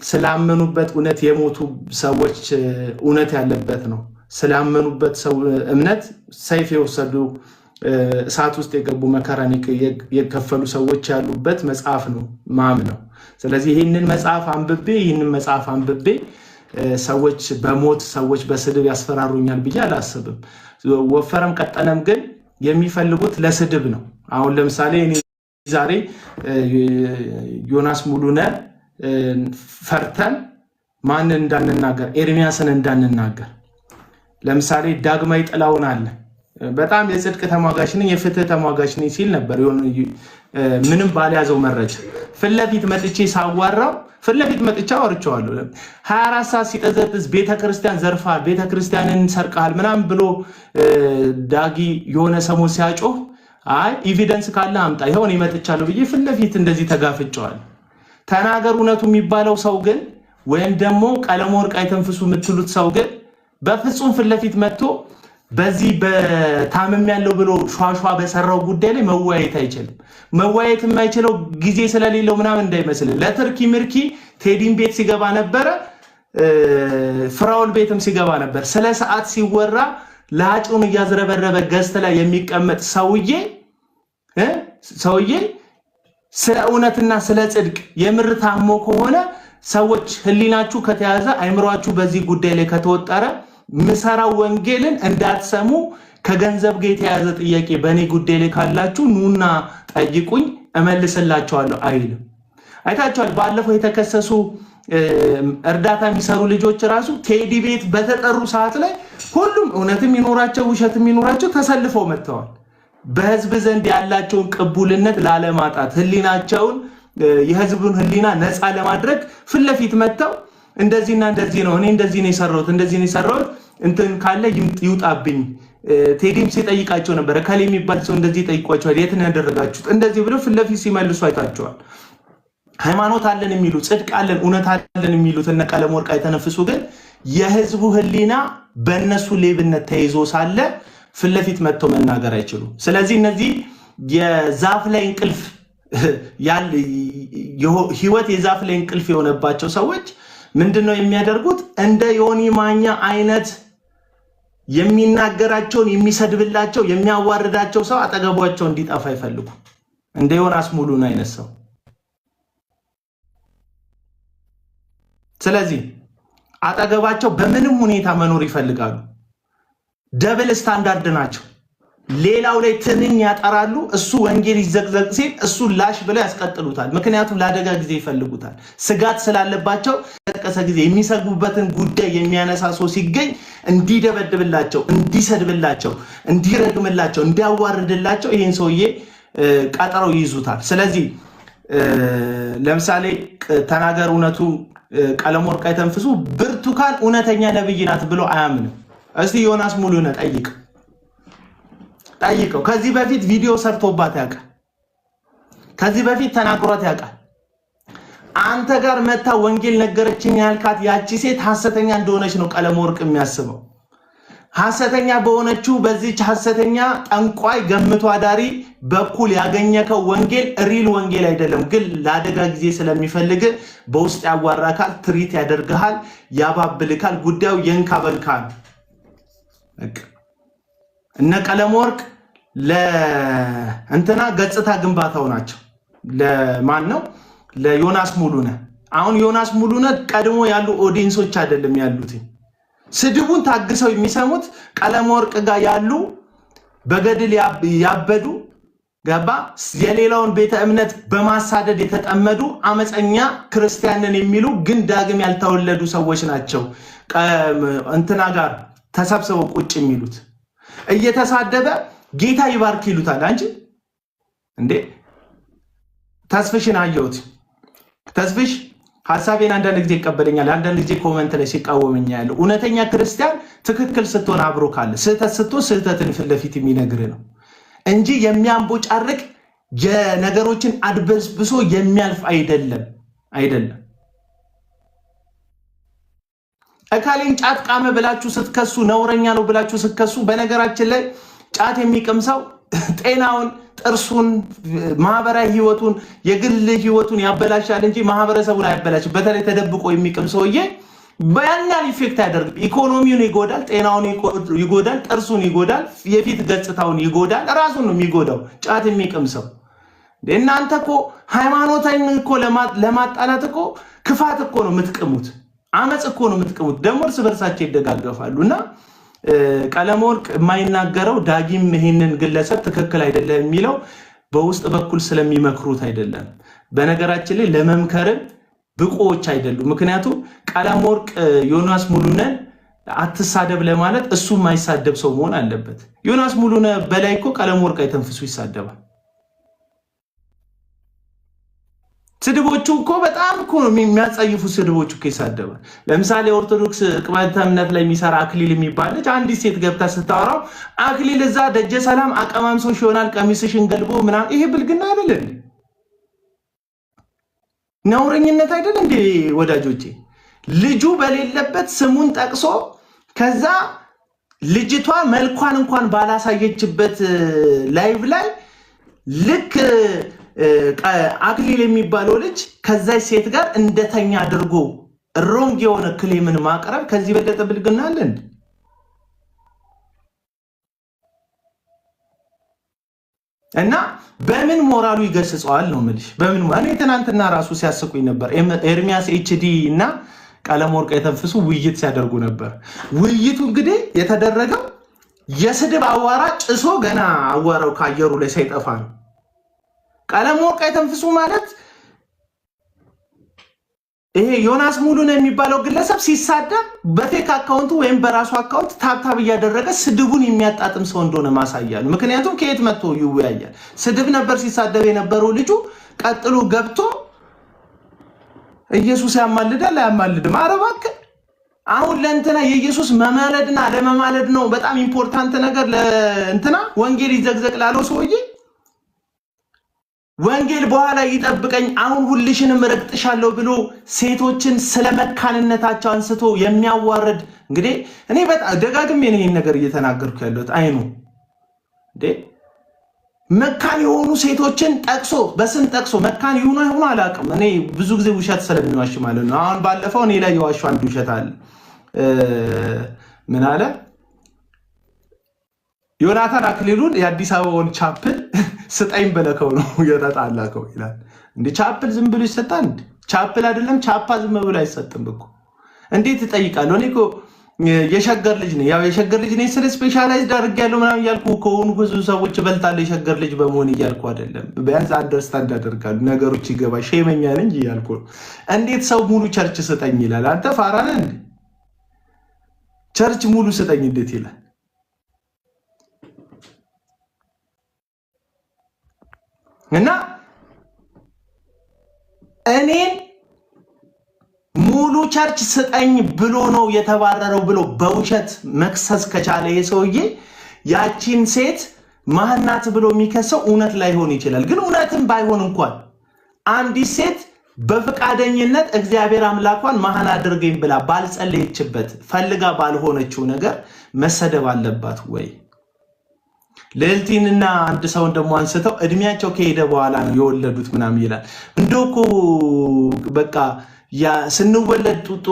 ስላመኑበት እውነት የሞቱ ሰዎች እውነት ያለበት ነው። ስላመኑበት ሰው እምነት ሰይፍ የወሰዱ እሳት ውስጥ የገቡ መከራን የከፈሉ ሰዎች ያሉበት መጽሐፍ ነው ማምነው። ስለዚህ ይህንን መጽሐፍ አንብቤ ሰዎች በሞት ሰዎች በስድብ ያስፈራሩኛል ብዬ አላስብም። ወፈረም ቀጠነም ግን የሚፈልጉት ለስድብ ነው። አሁን ለምሳሌ እኔ ዛሬ ዮናስ ሙሉነህ ፈርተን ማንን እንዳንናገር፣ ኤርሚያስን እንዳንናገር። ለምሳሌ ዳግማዊ ጥላውን አለ በጣም የጽድቅ ተሟጋች ነኝ የፍትህ ተሟጋች ነኝ ሲል ነበር። ምንም ባልያዘው መረጃ ፊት ለፊት መጥቼ ሳዋራው ፊት ለፊት መጥቼ አወርቼዋለሁ። 24 ሰዓት ሲጠዘጥዝ ቤተክርስቲያን ዘርፋል፣ ቤተክርስቲያንን ሰርቀሃል ምናምን ብሎ ዳጊ የሆነ ሰሞን ሲያጮህ አይ ኤቪደንስ ካለ አምጣ ይሄው እኔ መጥቻለሁ ብዬ ፊት ለፊት እንደዚህ ተጋፍጨዋለሁ። ተናገር እውነቱ የሚባለው ሰው ግን ወይም ደግሞ ቀለመወርቅ አይተንፍሱ የምትሉት ሰው ግን በፍጹም ፊት ለፊት መጥቶ በዚህ በታመም ያለው ብሎ ሿሿ በሰራው ጉዳይ ላይ መወያየት አይችልም። መወያየት የማይችለው ጊዜ ስለሌለው ምናምን እንዳይመስል ለትርኪ ምርኪ ቴዲን ቤት ሲገባ ነበረ፣ ፍራውል ቤትም ሲገባ ነበር። ስለ ሰዓት ሲወራ ላጩን እያዝረበረበ ገዝተ ላይ የሚቀመጥ ሰውዬ ስለ እውነትና ስለ ጽድቅ የምር ታሞ ከሆነ ሰዎች ህሊናችሁ ከተያዘ አይምሯችሁ በዚህ ጉዳይ ላይ ከተወጠረ ምሰራው ወንጌልን እንዳትሰሙ ከገንዘብ ጋር የተያዘ ጥያቄ በእኔ ጉዳይ ላይ ካላችሁ ኑና ጠይቁኝ እመልስላችኋለሁ አይልም። አይታችኋል። ባለፈው የተከሰሱ እርዳታ የሚሰሩ ልጆች ራሱ ቴዲ ቤት በተጠሩ ሰዓት ላይ ሁሉም እውነትም ይኖራቸው ውሸትም ይኖራቸው ተሰልፈው መጥተዋል። በህዝብ ዘንድ ያላቸውን ቅቡልነት ላለማጣት ህሊናቸውን የህዝቡን ህሊና ነፃ ለማድረግ ፊት ለፊት መጥተው እንደዚህና እንደዚህ ነው እኔ እንደዚህ ነው የሰራሁት እንትን ካለ ይውጣብኝ። ቴዲም ሲጠይቃቸው ነበር ከሌ የሚባል ሰው እንደዚህ ጠይቋቸዋል፣ የት ነው ያደረጋችሁት እንደዚህ ብለው ፊት ለፊት ሲመልሱ አይታቸዋል። ሃይማኖት አለን የሚሉ ጽድቅ አለን እውነት አለን የሚሉት እነ ቀለመወርቅ አይተነፍሱ ግን የህዝቡ ህሊና በእነሱ ሌብነት ተይዞ ሳለ ፊት ለፊት መጥተው መናገር አይችሉም። ስለዚህ እነዚህ የዛፍ ላይ እንቅልፍ ህይወት የዛፍ ላይ እንቅልፍ የሆነባቸው ሰዎች ምንድነው የሚያደርጉት? እንደ ዮኒ ማኛ አይነት የሚናገራቸውን የሚሰድብላቸው የሚያዋርዳቸው ሰው አጠገቧቸው እንዲጠፋ ይፈልጉ። እንደ ዮናስ ሙሉን አይነት ሰው። ስለዚህ አጠገባቸው በምንም ሁኔታ መኖር ይፈልጋሉ። ደብል ስታንዳርድ ናቸው። ሌላው ላይ ትንኝ ያጠራሉ፣ እሱ ወንጌል ይዘግዘግ ሲል እሱ ላሽ ብለው ያስቀጥሉታል። ምክንያቱም ለአደጋ ጊዜ ይፈልጉታል። ስጋት ስላለባቸው ተቀሰ ጊዜ የሚሰጉበትን ጉዳይ የሚያነሳ ሰው ሲገኝ እንዲደበድብላቸው፣ እንዲሰድብላቸው፣ እንዲረግምላቸው፣ እንዲያዋርድላቸው ይሄን ሰውዬ ቀጠረው ይይዙታል። ስለዚህ ለምሳሌ ተናገር እውነቱ ቀለመወርቅ አይተንፍሱ ብርቱካን እውነተኛ ነብይ ናት ብሎ አያምንም። እስቲ ዮናስ ሙሉነህ ጠይቀው። ከዚህ በፊት ቪዲዮ ሰርቶባት ያውቃል። ከዚህ በፊት ተናግሯት ያውቃል። አንተ ጋር መታ ወንጌል ነገረችኝ ያልካት ያቺ ሴት ሐሰተኛ እንደሆነች ነው ቀለመወርቅ የሚያስበው። ሐሰተኛ በሆነችው በዚህች ሐሰተኛ ጠንቋይ ገምቶ አዳሪ በኩል ያገኘከው ወንጌል ሪል ወንጌል አይደለም። ግን ለአደጋ ጊዜ ስለሚፈልግ በውስጥ ያዋራካል፣ ትሪት ያደርግሃል፣ ያባብልካል። ጉዳዩ የንካ በልካል። እነ ቀለመወርቅ ለእንትና ገጽታ ግንባታው ናቸው። ለማን ነው? ለዮናስ ሙሉነህ። አሁን ዮናስ ሙሉነህ ቀድሞ ያሉ ኦዲየንሶች አይደለም ያሉት። ስድቡን ታግሰው የሚሰሙት ቀለመወርቅ ጋር ያሉ በገድል ያበዱ ገባ የሌላውን ቤተ እምነት በማሳደድ የተጠመዱ አመፀኛ ክርስቲያንን የሚሉ ግን ዳግም ያልተወለዱ ሰዎች ናቸው። እንትና ጋር ተሰብስበው ቁጭ የሚሉት እየተሳደበ ጌታ ይባርክ ይሉታል እንጂ እንዴ ተስፍሽን አየሁት። ተስፍሽ ሐሳቤን አንዳንድ ጊዜ ይቀበለኛል፣ አንዳንድ ጊዜ ኮሜንት ላይ ሲቃወመኝ ያለው እውነተኛ ክርስቲያን ትክክል ስትሆን አብሮ ካለ ስህተት ስትሆን ስህተትን ፊት ለፊት የሚነግር ነው እንጂ የሚያንቦጫርቅ የነገሮችን አድበስብሶ የሚያልፍ አይደለም። እካሌን ጫት ቃመ ብላችሁ ስትከሱ ነውረኛ ነው ብላችሁ ስትከሱ፣ በነገራችን ላይ ጫት የሚቅም ሰው ጤናውን፣ ጥርሱን፣ ማህበራዊ ህይወቱን፣ የግል ህይወቱን ያበላሻል እንጂ ማህበረሰቡን አያበላሽም። በተለይ ተደብቆ የሚቅም ሰውዬ በያናል ኢፌክት ያደርግ፣ ኢኮኖሚውን ይጎዳል፣ ጤናውን ይጎዳል፣ ጥርሱን ይጎዳል፣ የፊት ገጽታውን ይጎዳል፣ ራሱን ነው የሚጎዳው ጫት የሚቅም ሰው። እናንተ እኮ ሃይማኖታዊን እኮ ለማጣላት እኮ ክፋት እኮ ነው የምትቅሙት፣ አመጽ እኮ ነው የምትቅሙት። ደግሞ እርስ በርሳቸው ይደጋገፋሉና ቀለመወርቅ የማይናገረው ዳጊም ይሄንን ግለሰብ ትክክል አይደለም የሚለው በውስጥ በኩል ስለሚመክሩት አይደለም። በነገራችን ላይ ለመምከርም ብቁዎች አይደሉም። ምክንያቱም ቀለመወርቅ ዮናስ ሙሉነህ አትሳደብ ለማለት እሱ የማይሳደብ ሰው መሆን አለበት። ዮናስ ሙሉነህ በላይ እኮ ቀለመወርቅ አይተንፍሱ ይሳደባል። ስድቦቹ እኮ በጣም እኮ የሚያጸይፉ ስድቦቹ እኮ ይሳደባል። ለምሳሌ ኦርቶዶክስ ቅባተ እምነት ላይ የሚሰራ አክሊል የሚባል ልጅ አንዲት ሴት ገብታ ስታወራው አክሊል እዛ ደጀ ሰላም አቀማምሶሽ ይሆናል ቀሚስሽን ገልቦ ምናምን፣ ይሄ ብልግና አይደል እንዴ? ነውረኝነት አይደል እንዴ? ወዳጆቼ ልጁ በሌለበት ስሙን ጠቅሶ ከዛ ልጅቷ መልኳን እንኳን ባላሳየችበት ላይቭ ላይ ልክ አክሊል የሚባለው ልጅ ከዛች ሴት ጋር እንደተኛ አድርጎ ሮንግ የሆነ ክሌምን ማቅረብ ከዚህ በለጠ ብልግና አለ እንዴ? እና በምን ሞራሉ ይገስጸዋል ነው የምልሽ። በምን እኔ ትናንትና ራሱ ሲያስቁኝ ነበር። ኤርሚያስ ኤችዲ እና ቀለመወርቅ የተንፍሱ ውይይት ሲያደርጉ ነበር። ውይይቱ እንግዲህ የተደረገው የስድብ አዋራ ጭሶ ገና አዋራው ካየሩ ላይ ሳይጠፋ ነው። ቀለመወርቅ የተንፍሱ ማለት ይሄ ዮናስ ሙሉነህ የሚባለው ግለሰብ ሲሳደብ በፌክ አካውንቱ ወይም በራሱ አካውንት ታብታብ እያደረገ ስድቡን የሚያጣጥም ሰው እንደሆነ ማሳያል። ምክንያቱም ከየት መጥቶ ይወያያል? ስድብ ነበር ሲሳደብ የነበረው ልጁ። ቀጥሎ ገብቶ ኢየሱስ ያማልዳል አያማልድም? ኧረ እባክህ አሁን ለእንትና የኢየሱስ መማለድና ለመማለድ ነው በጣም ኢምፖርታንት ነገር። ለእንትና ወንጌል ይዘግዘቅ ላለው ሰውዬ ወንጌል በኋላ ይጠብቀኝ አሁን ሁልሽንም ረግጥሻለሁ ብሎ ሴቶችን ስለመካንነታቸው አንስቶ የሚያዋርድ እንግዲህ እኔ በጣም ደጋግሜ ይሄን ነገር እየተናገርኩ ያለሁት አይኑ እንዴ መካን የሆኑ ሴቶችን ጠቅሶ በስም ጠቅሶ መካን ይሁኑ አይሁኑ አላውቅም። እኔ ብዙ ጊዜ ውሸት ስለሚዋሽ ማለት ነው። አሁን ባለፈው እኔ ላይ የዋሹ አንድ ውሸት አለ። ምን አለ? ዮናታን አክሊሉን የአዲስ አበባውን ቻፕል ስጠኝ በለከው ነው የተጣላከው ይላል። እንዴ ቻፕል ዝም ብሎ ይሰጣል እንዴ? ቻፕል አይደለም ቻፓ ዝም ብሎ አይሰጥም እኮ። እንዴት እጠይቃለሁ? እኔ እኮ የሸገር ልጅ ነኝ። ያው የሸገር ልጅ ነኝ ስለ ስፔሻላይዝድ አድርጌያለሁ ምናምን እያልኩ ከሆኑ ብዙ ሰዎች እበልጣለሁ የሸገር ልጅ በመሆን እያልኩ አይደለም። ቢያንስ አንደርስታንድ አደርጋለሁ ነገሮች ይገባ ሼመኛ ነኝ እያልኩ ነው። እንዴት ሰው ሙሉ ቸርች ስጠኝ ይላል? አንተ ፋራ ነህ እንዴ? ቸርች ሙሉ ስጠኝ እንዴት ይላል? እና እኔን ሙሉ ቸርች ስጠኝ ብሎ ነው የተባረረው ብሎ በውሸት መክሰስ ከቻለ ይሄ ሰውዬ ያቺን ሴት ማህናት ብሎ የሚከሰው እውነት ላይሆን ይችላል። ግን እውነትም ባይሆን እንኳን አንዲት ሴት በፍቃደኝነት እግዚአብሔር አምላኳን መሃን አድርገኝ ብላ ባልጸለየችበት ፈልጋ ባልሆነችው ነገር መሰደብ አለባት ወይ? ልዕልቲንና አንድ ሰውን ደግሞ አንስተው እድሜያቸው ከሄደ በኋላ ነው የወለዱት ምናምን ይላል። እንደውኮ በቃ ስንወለድ ጡጦ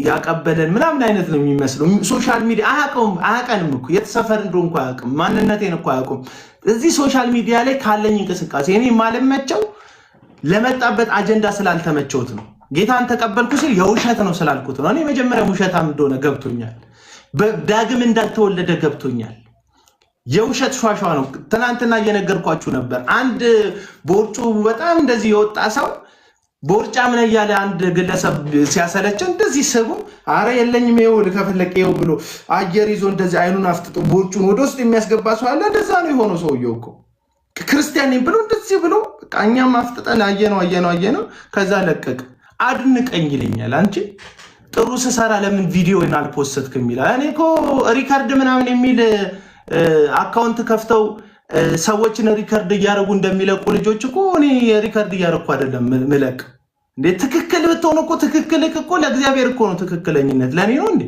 ያቀበለን ምናምን አይነት ነው የሚመስለው። ሶሻል ሚዲያ አያቀንም እኮ የተሰፈር እንደሆንኩ አያውቅም፣ ማንነቴን እኮ አያውቁም። እዚህ ሶሻል ሚዲያ ላይ ካለኝ እንቅስቃሴ እኔ ማለመቸው ለመጣበት አጀንዳ ስላልተመቸውት ነው። ጌታን ተቀበልኩ ሲል የውሸት ነው ስላልኩት ነው። እኔ መጀመሪያ ውሸታም እንደሆነ ገብቶኛል። ዳግም እንዳልተወለደ ገብቶኛል። የውሸት ሿሿ ነው። ትናንትና እየነገርኳችሁ ነበር። አንድ ቦርጩ በጣም እንደዚህ የወጣ ሰው ቦርጫ ምን እያለ አንድ ግለሰብ ሲያሰለቸው እንደዚህ ስቡ አረ የለኝም ይኸውልህ ከፈለቀ ይኸው ብሎ አየር ይዞ እንደዚህ አይኑን አፍጥጦ ቦርጩን ወደ ውስጥ የሚያስገባ ሰው አለ። እንደዛ ነው የሆነው ሰውየው እኮ ክርስቲያን ነኝ ብሎ እንደዚህ ብሎ እኛም አፍጥጠን አየነው ከዛ ለቀቅ። አድንቀኝ ይለኛል። አንቺ ጥሩ ስሰራ ለምን ቪዲዮን አልፖስትክም ይላል። እኔ እኮ ሪከርድ ምናምን የሚል አካውንት ከፍተው ሰዎችን ሪከርድ እያደረጉ እንደሚለቁ ልጆች እኮ እኔ ሪከርድ እያደረኩ አይደለም ምለቅ። እንዴ ትክክል ብትሆን እኮ ትክክል እኮ ለእግዚአብሔር እኮ ነው ትክክለኝነት፣ ለኔ ነው እንዴ?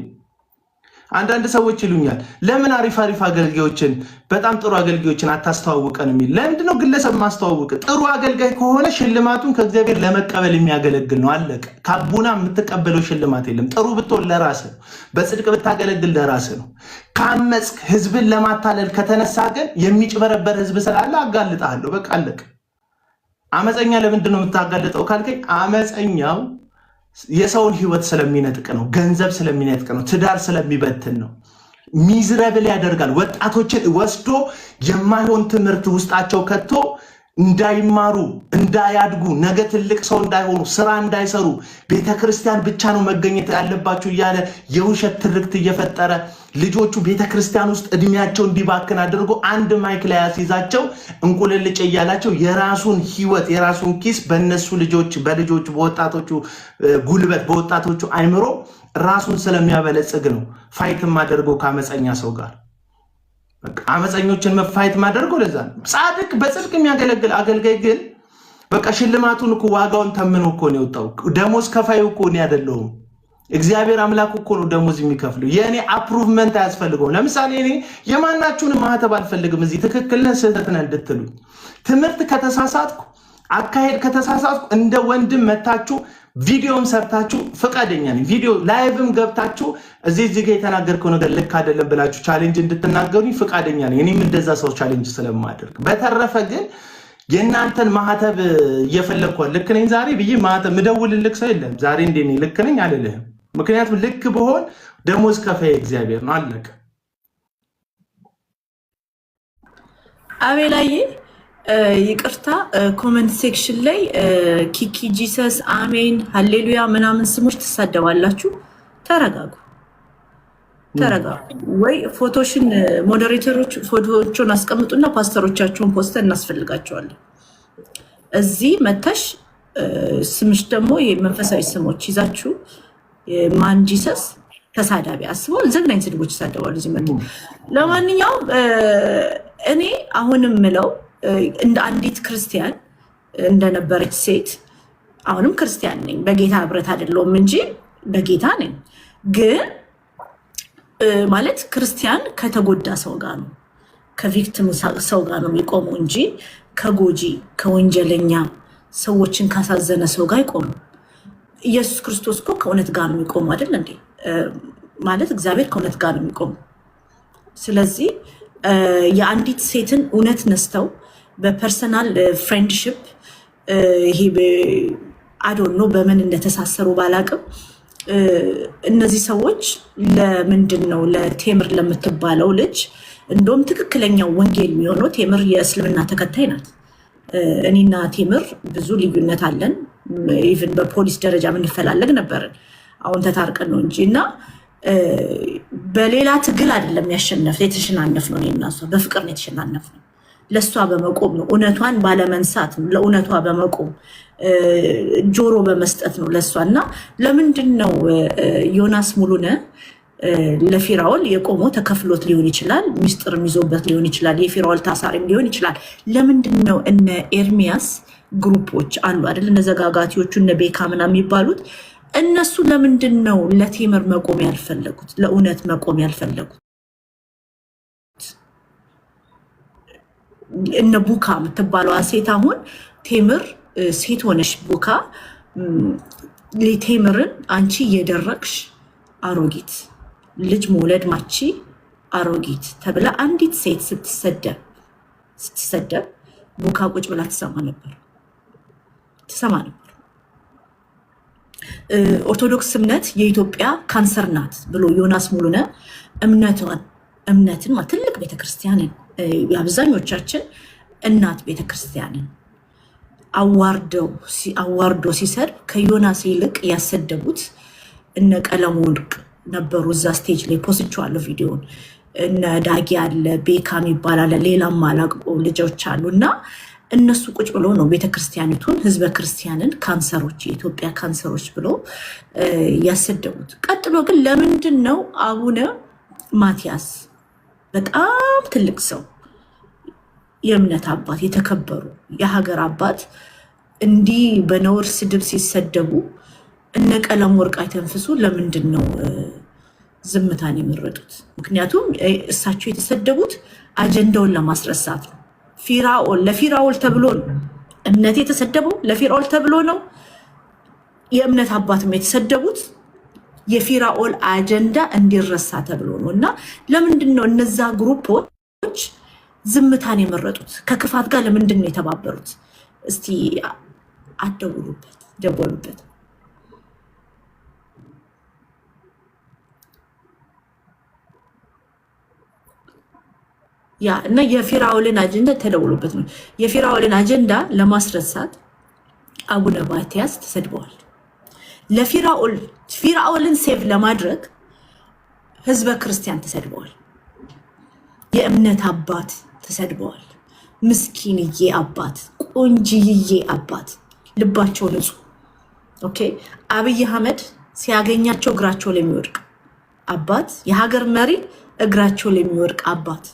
አንዳንድ ሰዎች ይሉኛል ለምን አሪፍ አገልጋዮችን በጣም ጥሩ አገልጋዮችን አታስተዋውቀን የሚል። ለምንድነው ግለሰብ ማስተዋወቅ? ጥሩ አገልጋይ ከሆነ ሽልማቱን ከእግዚአብሔር ለመቀበል የሚያገለግል ነው። አለቀ። ካቡና የምትቀበለው ሽልማት የለም። ጥሩ ብትሆን ለራስህ፣ በጽድቅ ብታገለግል ለራስህ ነው። ካመጽክ ህዝብን ለማታለል ከተነሳ ግን የሚጭበረበር ህዝብ ስላለ አጋልጣለሁ። በቃ አለቀ። አመፀኛ ለምንድነው የምታጋልጠው ካልከኝ፣ አመፀኛው የሰውን ህይወት ስለሚነጥቅ ነው። ገንዘብ ስለሚነጥቅ ነው። ትዳር ስለሚበትን ነው። ሚዝረብል ያደርጋል። ወጣቶችን ወስዶ የማይሆን ትምህርት ውስጣቸው ከቶ እንዳይማሩ፣ እንዳያድጉ፣ ነገ ትልቅ ሰው እንዳይሆኑ፣ ስራ እንዳይሰሩ፣ ቤተክርስቲያን ብቻ ነው መገኘት ያለባቸው እያለ የውሸት ትርክት እየፈጠረ ልጆቹ ቤተክርስቲያን ውስጥ እድሜያቸው እንዲባክን አድርጎ አንድ ማይክ ላይ ያስይዛቸው እንቁልልጭ እያላቸው የራሱን ህይወት የራሱን ኪስ በእነሱ ልጆች በልጆቹ በወጣቶቹ ጉልበት በወጣቶቹ አይምሮ ራሱን ስለሚያበለጽግ ነው ፋይት ማደርገው ከአመፀኛ ሰው ጋር። አመፀኞችን መፋይት ማደርገው ለዛ ነው። ጻድቅ በጽድቅ የሚያገለግል አገልጋይ ግን በቃ ሽልማቱን እኮ ዋጋውን ተምኖ እኮ ነው የወጣው። ደሞዝ ከፋዩ እኮ ነው አይደለውም። እግዚአብሔር አምላክ እኮ ነው ደሞዝ የሚከፍለው። የኔ አፕሩቭመንት አያስፈልገውም። ለምሳሌ እኔ የማናችሁንም ማህተብ አልፈልግም እዚህ ትክክል ነህ ስህተት ነህ እንድትሉ። ትምህርት ከተሳሳትኩ አካሄድ ከተሳሳትኩ እንደ ወንድም መታችሁ ቪዲዮም ሰርታችሁ ፈቃደኛ ነኝ። ቪዲዮ ላይቭም ገብታችሁ እዚህ ጋር የተናገርከው ነገር ልክ አይደለም ብላችሁ ቻሌንጅ እንድትናገሩኝ ፈቃደኛ ነኝ። እኔም እንደዛ ሰው ቻሌንጅ ስለማደርግ። በተረፈ ግን የእናንተን ማህተብ እየፈለግኳል ልክ ነኝ ዛሬ ብዬ ማህተብ ምደውልልክ ሰው የለም። ዛሬ እንደኔ ልክ ነኝ አልልህም። ምክንያቱም ልክ ብሆን ደሞዝ ከፋይ እግዚአብሔር ነው። አለቀ። አቤላዬ ይቅርታ ኮመንት ሴክሽን ላይ ኪኪ ጂሰስ አሜን ሃሌሉያ ምናምን ስሞች ትሳደባላችሁ። ተረጋጉ። ወይ ፎቶሽን ሞዴሬተሮች ፎቶዎቹን አስቀምጡና ፓስተሮቻችሁን ፖስተር እናስፈልጋቸዋለን። እዚህ መተሽ ስምሽ ደግሞ የመንፈሳዊ ስሞች ይዛችሁ ማን ጂሰስ ተሳዳቢ አስበው ዘግናኝ ስድቦች ይሳደባሉ እዚህ መጡ። ለማንኛውም እኔ አሁንም ምለው እንደ አንዲት ክርስቲያን እንደነበረች ሴት አሁንም ክርስቲያን ነኝ። በጌታ ህብረት አይደለሁም እንጂ በጌታ ነኝ። ግን ማለት ክርስቲያን ከተጎዳ ሰው ጋር ነው ከቪክቲም ሰው ጋር ነው የሚቆመው እንጂ ከጎጂ ከወንጀለኛ ሰዎችን ካሳዘነ ሰው ጋር አይቆምም። ኢየሱስ ክርስቶስ እኮ ከእውነት ጋር ነው የሚቆመው አይደል እንዴ? ማለት እግዚአብሔር ከእውነት ጋር ነው የሚቆመው። ስለዚህ የአንዲት ሴትን እውነት ነስተው በፐርሰናል ፍሬንድሽፕ ይሄ አዶን ነው በምን እንደተሳሰሩ ባላቅም እነዚህ ሰዎች ለምንድን ነው ለቴምር ለምትባለው ልጅ እንደውም ትክክለኛው ወንጌል የሚሆነው ቴምር የእስልምና ተከታይ ናት። እኔና ቴምር ብዙ ልዩነት አለን። ኢቭን በፖሊስ ደረጃ ምንፈላለግ ነበርን። አሁን ተታርቀን ነው እንጂ እና በሌላ ትግል አይደለም ያሸነፍ የተሸናነፍ ነው። እኔና እሷ በፍቅር ነው የተሸናነፍ ነው። ለእሷ በመቆም ነው። እውነቷን ባለመንሳት ነው። ለእውነቷ በመቆም ጆሮ በመስጠት ነው ለእሷ። እና ለምንድን ነው ዮናስ ሙሉነ ለፊራኦል የቆመው? ተከፍሎት ሊሆን ይችላል፣ ሚስጥር ይዞበት ሊሆን ይችላል፣ የፊራኦል ታሳሪም ሊሆን ይችላል። ለምንድን ነው እነ ኤርሚያስ ግሩፖች አሉ አይደል? እነዘጋጋቲዎቹ እነ ቤካ ምናምን የሚባሉት እነሱ ለምንድን ነው ለቴምር መቆም ያልፈለጉት? ለእውነት መቆም ያልፈለጉት? እነ ቡካ የምትባለው ሴት አሁን ቴምር ሴት ሆነሽ ቡካ ቴምርን አንቺ እየደረቅሽ አሮጊት ልጅ መውለድ ማቺ አሮጊት ተብላ አንዲት ሴት ስትሰደብ ቡካ ቁጭ ብላ ትሰማ ነበር። ኦርቶዶክስ እምነት የኢትዮጵያ ካንሰር ናት ብሎ ዮናስ ሙሉነ እምነትን ትልቅ ቤተክርስቲያንን የአብዛኞቻችን እናት ቤተክርስቲያንን አዋርዶ ሲሰድ ከዮናስ ይልቅ ያሰደቡት እነ ቀለሙ ወርቅ ነበሩ። እዛ ስቴጅ ላይ ፖስቸዋለሁ ቪዲዮን። እነ ዳጊ አለ፣ ቤካ የሚባል አለ፣ ሌላም አላቅቆ ልጆች አሉ። እና እነሱ ቁጭ ብሎ ነው ቤተክርስቲያኒቱን ህዝበ ክርስቲያንን ካንሰሮች የኢትዮጵያ ካንሰሮች ብሎ ያሰደቡት። ቀጥሎ ግን ለምንድን ነው አቡነ ማትያስ በጣም ትልቅ ሰው የእምነት አባት የተከበሩ የሀገር አባት እንዲህ በነውር ስድብ ሲሰደቡ እነ ቀለም ወርቅ አይተንፍሱ ለምንድን ነው ዝምታን የመረጡት? ምክንያቱም እሳቸው የተሰደቡት አጀንዳውን ለማስረሳት ነው። ለፊራኦል ተብሎ ነው እምነት የተሰደበው፣ ለፊራኦል ተብሎ ነው። የእምነት አባትም የተሰደቡት የፊራኦል አጀንዳ እንዲረሳ ተብሎ ነው። እና ለምንድን ነው እነዛ ግሩፖች ዝምታን የመረጡት? ከክፋት ጋር ለምንድን ነው የተባበሩት? እስቲ ደወሉበት። ያ እና የፊራኦልን አጀንዳ ተደውሎበት ነው። የፊራኦልን አጀንዳ ለማስረሳት አቡነ ማትያስ ተሰድበዋል። ፊራኦልን ሴቭ ለማድረግ ህዝበ ክርስቲያን ተሰድበዋል። የእምነት አባት ተሰድበዋል። ምስኪንዬ አባት፣ ቆንጅዬ አባት፣ ልባቸው ንጹህ። ኦኬ አብይ አህመድ ሲያገኛቸው እግራቸው ላይ የሚወድቅ አባት፣ የሀገር መሪ እግራቸው ላይ የሚወድቅ አባት፣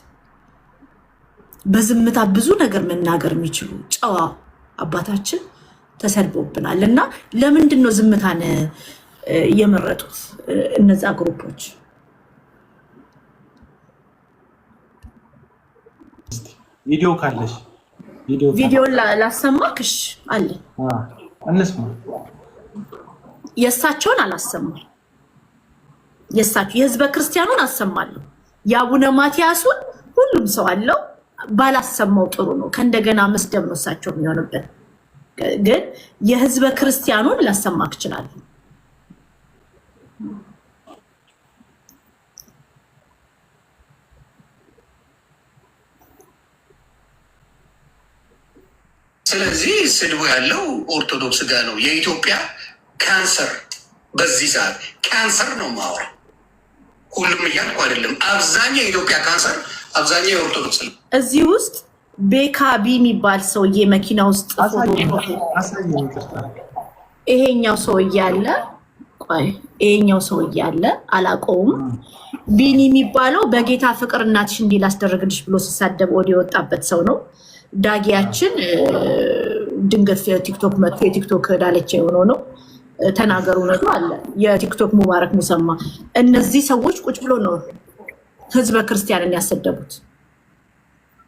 በዝምታ ብዙ ነገር መናገር የሚችሉ ጨዋ አባታችን ተሰድቦብናል። እና ለምንድን ነው ዝምታን የመረጡት እነዛ ግሩፖች? ቪዲዮ ካለሽ ቪዲዮ ላሰማክሽ አለ። እንስማ። የእሳቸውን አላሰማም። የህዝበ ክርስቲያኑን አሰማለሁ። የአቡነ ማትያሱን ሁሉም ሰው አለው። ባላሰማው ጥሩ ነው። ከእንደገና መስደብ ነው እሳቸው የሚሆንበት። ግን የህዝበ ክርስቲያኑን ላሰማክ እችላለሁ። ስለዚህ ስድቡ ያለው ኦርቶዶክስ ጋር ነው። የኢትዮጵያ ካንሰር በዚህ ሰዓት ካንሰር ነው ማወራ። ሁሉም እያልኩ አይደለም። አብዛኛው የኢትዮጵያ ካንሰር አብዛኛው የኦርቶዶክስ ነው። እዚህ ውስጥ ቤካቢ የሚባል ሰውዬ መኪና ውስጥ ይሄኛው ሰውዬ አለ። ቆይ ይሄኛው ሰውዬ አለ፣ አላውቀውም። ቢኒ የሚባለው በጌታ ፍቅር እናትሽ እንዲህ ላስደረግልሽ ብሎ ሲሳደብ ወደ የወጣበት ሰው ነው። ዳጊያችን ድንገት ቲክቶክ መጥቶ የቲክቶክ ዳለቻ የሆነው ነው። ተናገሩ ነው አለ የቲክቶክ ሙባረክ ሙሰማ። እነዚህ ሰዎች ቁጭ ብሎ ነው ህዝበ ክርስቲያንን ያሰደቡት።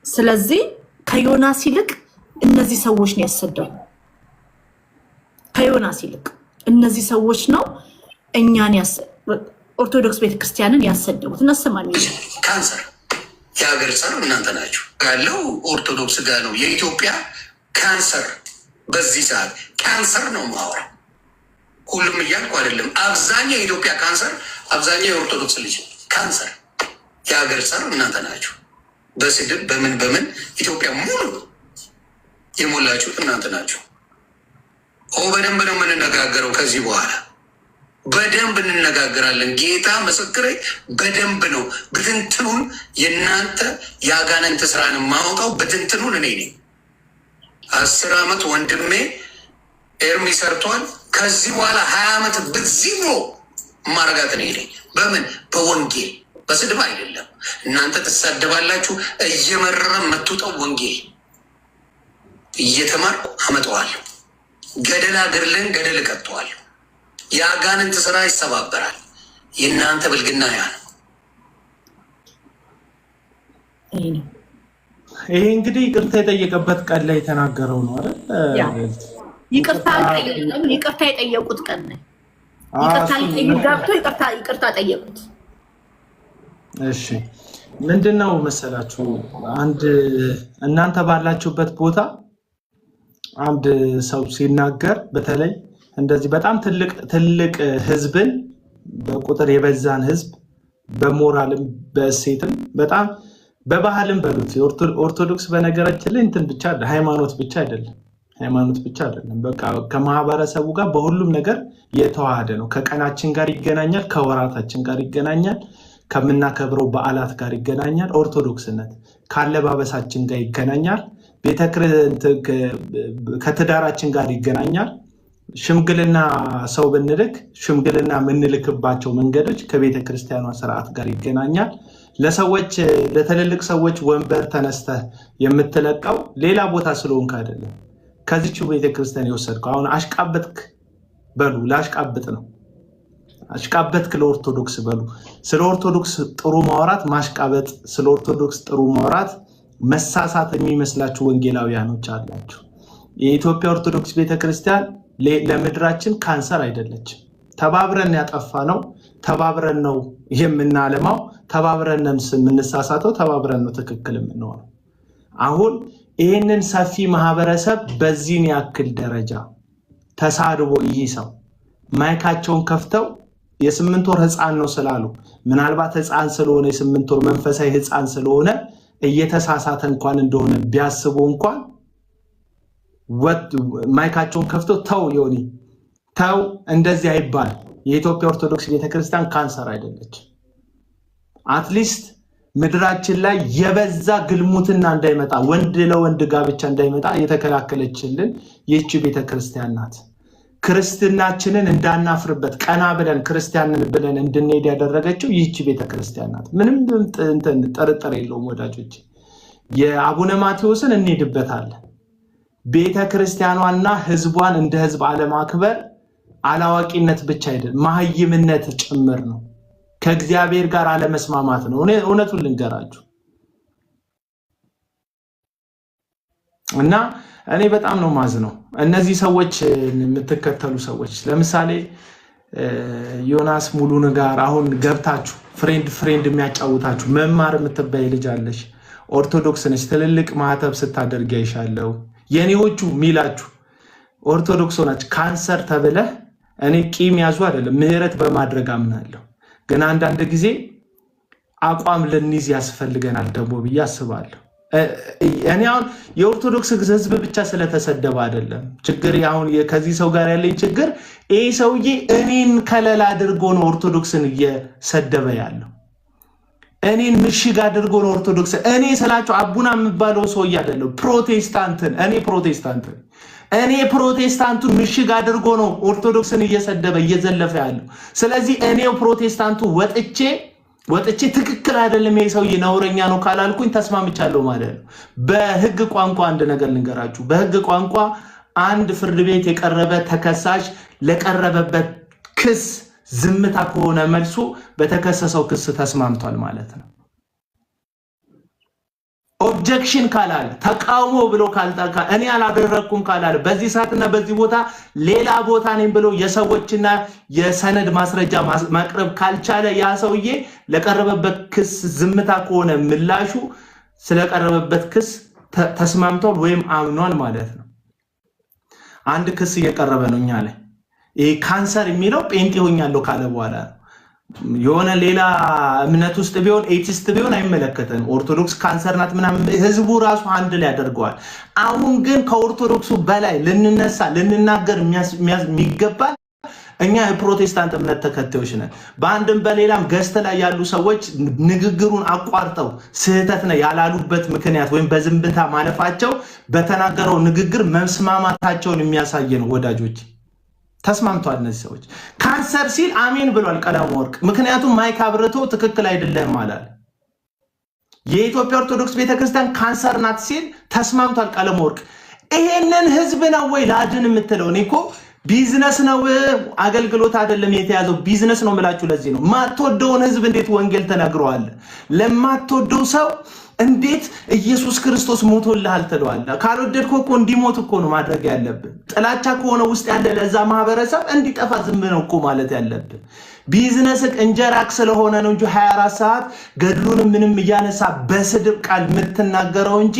ስለዚህ ከዮናስ ይልቅ እነዚህ ሰዎች ነው ያሰደቡ። ከዮናስ ይልቅ እነዚህ ሰዎች ነው እኛን ኦርቶዶክስ ቤተክርስቲያንን ያሰደቡት። እናሰማኝ። ካንሰር የሀገር ጸር እናንተ ናችሁ። ያለው ኦርቶዶክስ ጋር ነው። የኢትዮጵያ ካንሰር በዚህ ሰዓት ካንሰር ነው ማወራ። ሁሉም እያልኩ አይደለም። አብዛኛው የኢትዮጵያ ካንሰር አብዛኛው የኦርቶዶክስ ልጅ ካንሰር የሀገር ጸር እናንተ ናችሁ። በስድብ በምን ኢትዮጵያ ሙሉ የሞላችሁት እናንተ ናችሁ። በደንብ ነው የምንነጋገረው። ከዚህ በኋላ በደንብ እንነጋገራለን። ጌታ ምስክሬ፣ በደንብ ነው። ብትንትኑን የእናንተ የአጋንንት ስራን የማወጣው ብትንትኑን እኔ ነኝ። 10 ዓመት ወንድሜ ኤርሚ ሰርቷል። ከዚህ በኋላ 20 ዓመት ብትዚሞ ማረጋት እኔ ነኝ። በምን በወንጌል በስድብ አይደለም። እናንተ ትሳደባላችሁ። እየመረረ የምትውጠው ወንጌል እየተማርኩ አመጣዋለሁ። ገደል አገርልን ገደል እቀጠዋለሁ። የአጋንንት ስራ ይሰባበራል። የእናንተ ብልግና ያ ነው። ይሄ እንግዲህ ይቅርታ የጠየቀበት ቀን ላይ የተናገረው ነው አይደል? ይቅርታ የጠየቁት ቀን ነው። ይቅርታ ጠየቁት። እሺ ምንድነው መሰላችሁ፣ አንድ እናንተ ባላችሁበት ቦታ አንድ ሰው ሲናገር በተለይ እንደዚህ በጣም ትልቅ ህዝብን በቁጥር የበዛን ህዝብ በሞራልም በእሴትም በጣም በባህልም በሉት ኦርቶዶክስ በነገራችን ላይ እንትን ብቻ ሃይማኖት ብቻ አይደለም። በቃ ከማህበረሰቡ ጋር በሁሉም ነገር የተዋሃደ ነው። ከቀናችን ጋር ይገናኛል፣ ከወራታችን ጋር ይገናኛል፣ ከምናከብረው በዓላት ጋር ይገናኛል። ኦርቶዶክስነት ካለባበሳችን ጋር ይገናኛል፣ ከትዳራችን ጋር ይገናኛል። ሽምግልና ሰው ብንልክ ሽምግልና የምንልክባቸው መንገዶች ከቤተ ክርስቲያኗ ስርዓት ጋር ይገናኛል። ለትልልቅ ሰዎች ወንበር ተነስተህ የምትለቀው ሌላ ቦታ ስለሆንክ አይደለም፣ ከዚች ቤተክርስቲያን የወሰድከው። አሁን አሽቃበትክ በሉ፣ ለአሽቃበጥ ነው። አሽቃበትክ ለኦርቶዶክስ በሉ። ስለ ኦርቶዶክስ ጥሩ ማውራት ማሽቃበጥ፣ ስለ ኦርቶዶክስ ጥሩ ማውራት መሳሳት የሚመስላችሁ ወንጌላውያኖች አላችሁ። የኢትዮጵያ ኦርቶዶክስ ቤተክርስቲያን ለምድራችን ካንሰር አይደለችም። ተባብረን ያጠፋ ነው፣ ተባብረን ነው የምናለማው፣ ተባብረን ነው የምንሳሳተው፣ ተባብረን ነው ትክክል የምንሆነው። አሁን ይህንን ሰፊ ማህበረሰብ በዚህን ያክል ደረጃ ተሳድቦ ይህ ሰው ማይካቸውን ከፍተው የ8 ወር ህፃን ነው ስላሉ ምናልባት ህፃን ስለሆነ የ8 ወር መንፈሳዊ ህፃን ስለሆነ እየተሳሳተ እንኳን እንደሆነ ቢያስቡ እንኳን ማይካቸውን ከፍተው ተው ዮኒ ተው እንደዚህ አይባል። የኢትዮጵያ ኦርቶዶክስ ቤተክርስቲያን ካንሰር አይደለች። አትሊስት ምድራችን ላይ የበዛ ግልሙትና እንዳይመጣ፣ ወንድ ለወንድ ጋብቻ እንዳይመጣ የተከላከለችልን ይህች ቤተክርስቲያን ናት። ክርስትናችንን እንዳናፍርበት ቀና ብለን ክርስቲያንን ብለን እንድንሄድ ያደረገችው ይህች ቤተክርስቲያን ናት። ምንም ጥርጥር የለውም ወዳጆች። የአቡነ ማቴዎስን እንሄድበታለን። ቤተክርስቲያኗና ህዝቧን እንደ ህዝብ አለማክበር አላዋቂነት ብቻ አይደለም፣ ማህይምነት ጭምር ነው። ከእግዚአብሔር ጋር አለመስማማት ነው። እውነቱን ልንገራችሁ እና እኔ በጣም ነው ማዝነው። እነዚህ ሰዎች የምትከተሉ ሰዎች ለምሳሌ ዮናስ ሙሉን ጋር አሁን ገብታችሁ ፍሬንድ የሚያጫውታችሁ መማር የምትባይ ልጅ አለሽ፣ ኦርቶዶክስ ነች፣ ትልልቅ ማህተብ ስታደርግ ያይሻለው። የኔዎቹ ሚላችሁ ኦርቶዶክስ ሆናችሁ ካንሰር ተብለህ እኔ ቂም ያዙ አይደለም ምህረት በማድረግ አምናለሁ። ግን አንዳንድ ጊዜ አቋም ልንይዝ ያስፈልገናል ደግሞ ብዬ አስባለሁ። እኔ አሁን የኦርቶዶክስ ህዝብ ብቻ ስለተሰደበ አይደለም ችግር። አሁን ከዚህ ሰው ጋር ያለኝ ችግር ይሄ ሰውዬ እኔን ከለላ አድርጎ ነው ኦርቶዶክስን እየሰደበ ያለው። እኔን ምሽግ አድርጎ ነው ኦርቶዶክስ። እኔ ስላችሁ አቡና የሚባለው ሰውዬ አይደለም፣ እኔ ፕሮቴስታንቱን ምሽግ አድርጎ ነው ኦርቶዶክስን እየሰደበ እየዘለፈ ያለው። ስለዚህ እኔው ፕሮቴስታንቱ ወጥቼ ትክክል አይደለም ይሄ ሰውዬ ነውረኛ ነው ካላልኩኝ ተስማምቻለሁ ማለት ነው። በህግ ቋንቋ አንድ ነገር ልንገራችሁ። በህግ ቋንቋ አንድ ፍርድ ቤት የቀረበ ተከሳሽ ለቀረበበት ክስ ዝምታ ከሆነ መልሱ በተከሰሰው ክስ ተስማምቷል ማለት ነው። ኦብጀክሽን ካላለ ተቃውሞ ብሎ ካልጣካ እኔ አላደረኩም ካላለ በዚህ ሰዓትና በዚህ ቦታ ሌላ ቦታ ነኝ ብሎ የሰዎችና የሰነድ ማስረጃ ማቅረብ ካልቻለ ያ ሰውዬ ለቀረበበት ክስ ዝምታ ከሆነ ምላሹ ስለቀረበበት ክስ ተስማምቷል ወይም አምኗል ማለት ነው። አንድ ክስ እየቀረበ ነው እኛ ላይ ይሄ ካንሰር የሚለው ጴንጤ ሆኛለሁ ካለ በኋላ የሆነ ሌላ እምነት ውስጥ ቢሆን ኤቲስት ቢሆን አይመለከተንም። ኦርቶዶክስ ካንሰር ናት ምናምን ህዝቡ ራሱ አንድ ላይ ያደርገዋል። አሁን ግን ከኦርቶዶክሱ በላይ ልንናገር የሚገባ እኛ የፕሮቴስታንት እምነት ተከታዮች ነን። በአንድም በሌላም ገዝተ ላይ ያሉ ሰዎች ንግግሩን አቋርጠው ስህተት ነው ያላሉበት ምክንያት ወይም በዝምብታ ማለፋቸው በተናገረው ንግግር መስማማታቸውን የሚያሳይ ነው ወዳጆች። ተስማምቷል። እነዚህ ሰዎች ካንሰር ሲል አሜን ብሏል ቀለሙ ወርቅ። ምክንያቱም ማይክ አብርቶ ትክክል አይደለም ማለት የኢትዮጵያ ኦርቶዶክስ ቤተክርስቲያን ካንሰር ናት ሲል ተስማምቷል ቀለሙ ወርቅ። ይሄንን ህዝብ ነው ወይ ላድን የምትለው? እኔ እኮ ቢዝነስ ነው አገልግሎት አይደለም የተያዘው ቢዝነስ ነው የምላችሁ። ለዚህ ነው ማትወደውን ህዝብ እንዴት ወንጌል ተነግሯል? ለማትወደው ሰው እንዴት ኢየሱስ ክርስቶስ ሞቶልሃል ትለዋለህ? ካልወደድከው እኮ እንዲሞት እኮ ነው ማድረግ ያለብን። ጥላቻ ከሆነ ውስጥ ያለ ለዛ ማህበረሰብ እንዲጠፋ ዝም ነው እኮ ማለት ያለብን። ቢዝነስ እንጀራክ ስለሆነ ነው እንጂ 24 ሰዓት ገድሉን ምንም እያነሳ በስድብ ቃል የምትናገረው እንጂ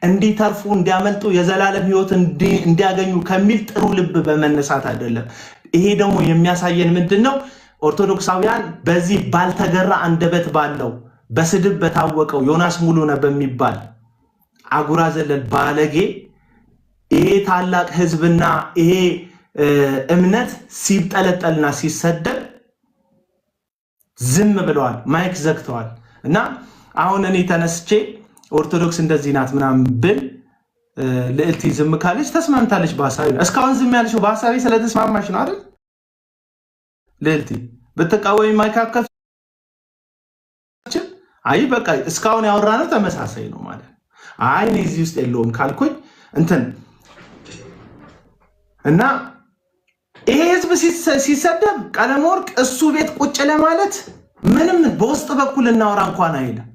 እንዲተርፉ እንዲያመልጡ የዘላለም ህይወት እንዲያገኙ ከሚል ጥሩ ልብ በመነሳት አይደለም። ይሄ ደግሞ የሚያሳየን ምንድነው? ኦርቶዶክሳውያን በዚህ ባልተገራ አንደበት ባለው በስድብ በታወቀው ዮናስ ሙሉነህ በሚባል አጉራ ዘለል ባለጌ ይሄ ታላቅ ህዝብና ይሄ እምነት ሲጠለጠልና ሲሰደብ ዝም ብለዋል፣ ማይክ ዘግተዋል። እና አሁን እኔ ተነስቼ ኦርቶዶክስ እንደዚህ ናት ምናምን ብል ልዕልቲ ዝም ካለች ተስማምታለች በሐሳቤ። እስካሁን ዝም ያለችው በሐሳቤ ስለተስማማች ነው አይደል? ልዕልቲ ብትቃወሚ ማይክ አከፍ አይ በቃ እስካሁን ያወራነው ተመሳሳይ ነው ማለት ነው። አይ እኔ እዚህ ውስጥ የለውም ካልኩኝ እንትን እና ይሄ ህዝብ ሲሰደብ ቀለመወርቅ እሱ ቤት ቁጭ ለማለት ምንም በውስጥ በኩል እናወራ እንኳን አይደለም።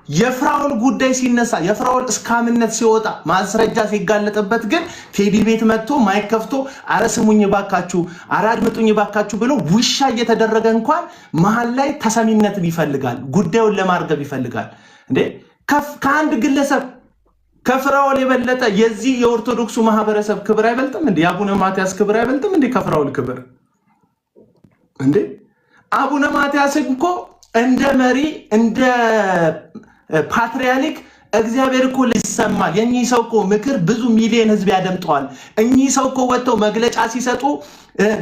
የፍራኦል ጉዳይ ሲነሳ የፍራኦል እስካምነት ሲወጣ ማስረጃ ሲጋለጥበት ግን ቴዲ ቤት መጥቶ ማይክ ከፍቶ አረ ስሙኝ ባካችሁ አረ አድምጡኝ ባካችሁ ብሎ ውሻ እየተደረገ እንኳን መሃል ላይ ተሰሚነትን ይፈልጋል፣ ጉዳዩን ለማርገብ ይፈልጋል። እንዴ ከአንድ ግለሰብ ከፍራኦል የበለጠ የዚህ የኦርቶዶክሱ ማህበረሰብ ክብር አይበልጥም እንዴ? አቡነ ማትያስ ክብር አይበልጥም እንዴ ከፍራኦል ክብር? እንዴ አቡነ ማትያስ እኮ እንደ መሪ እንደ ፓትሪያርክ እግዚአብሔር እኮ ሊሰማል። የኚህ ሰው እኮ ምክር ብዙ ሚሊዮን ህዝብ ያደምጠዋል። እኚህ ሰው እኮ ወጥተው መግለጫ ሲሰጡ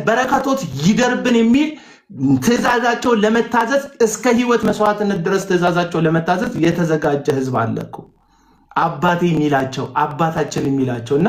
በረከቶት ይደርብን የሚል ትእዛዛቸውን ለመታዘዝ እስከ ህይወት መስዋዕትነት ድረስ ትእዛዛቸውን ለመታዘዝ የተዘጋጀ ህዝብ አለ እኮ አባቴ የሚላቸው አባታችን የሚላቸውና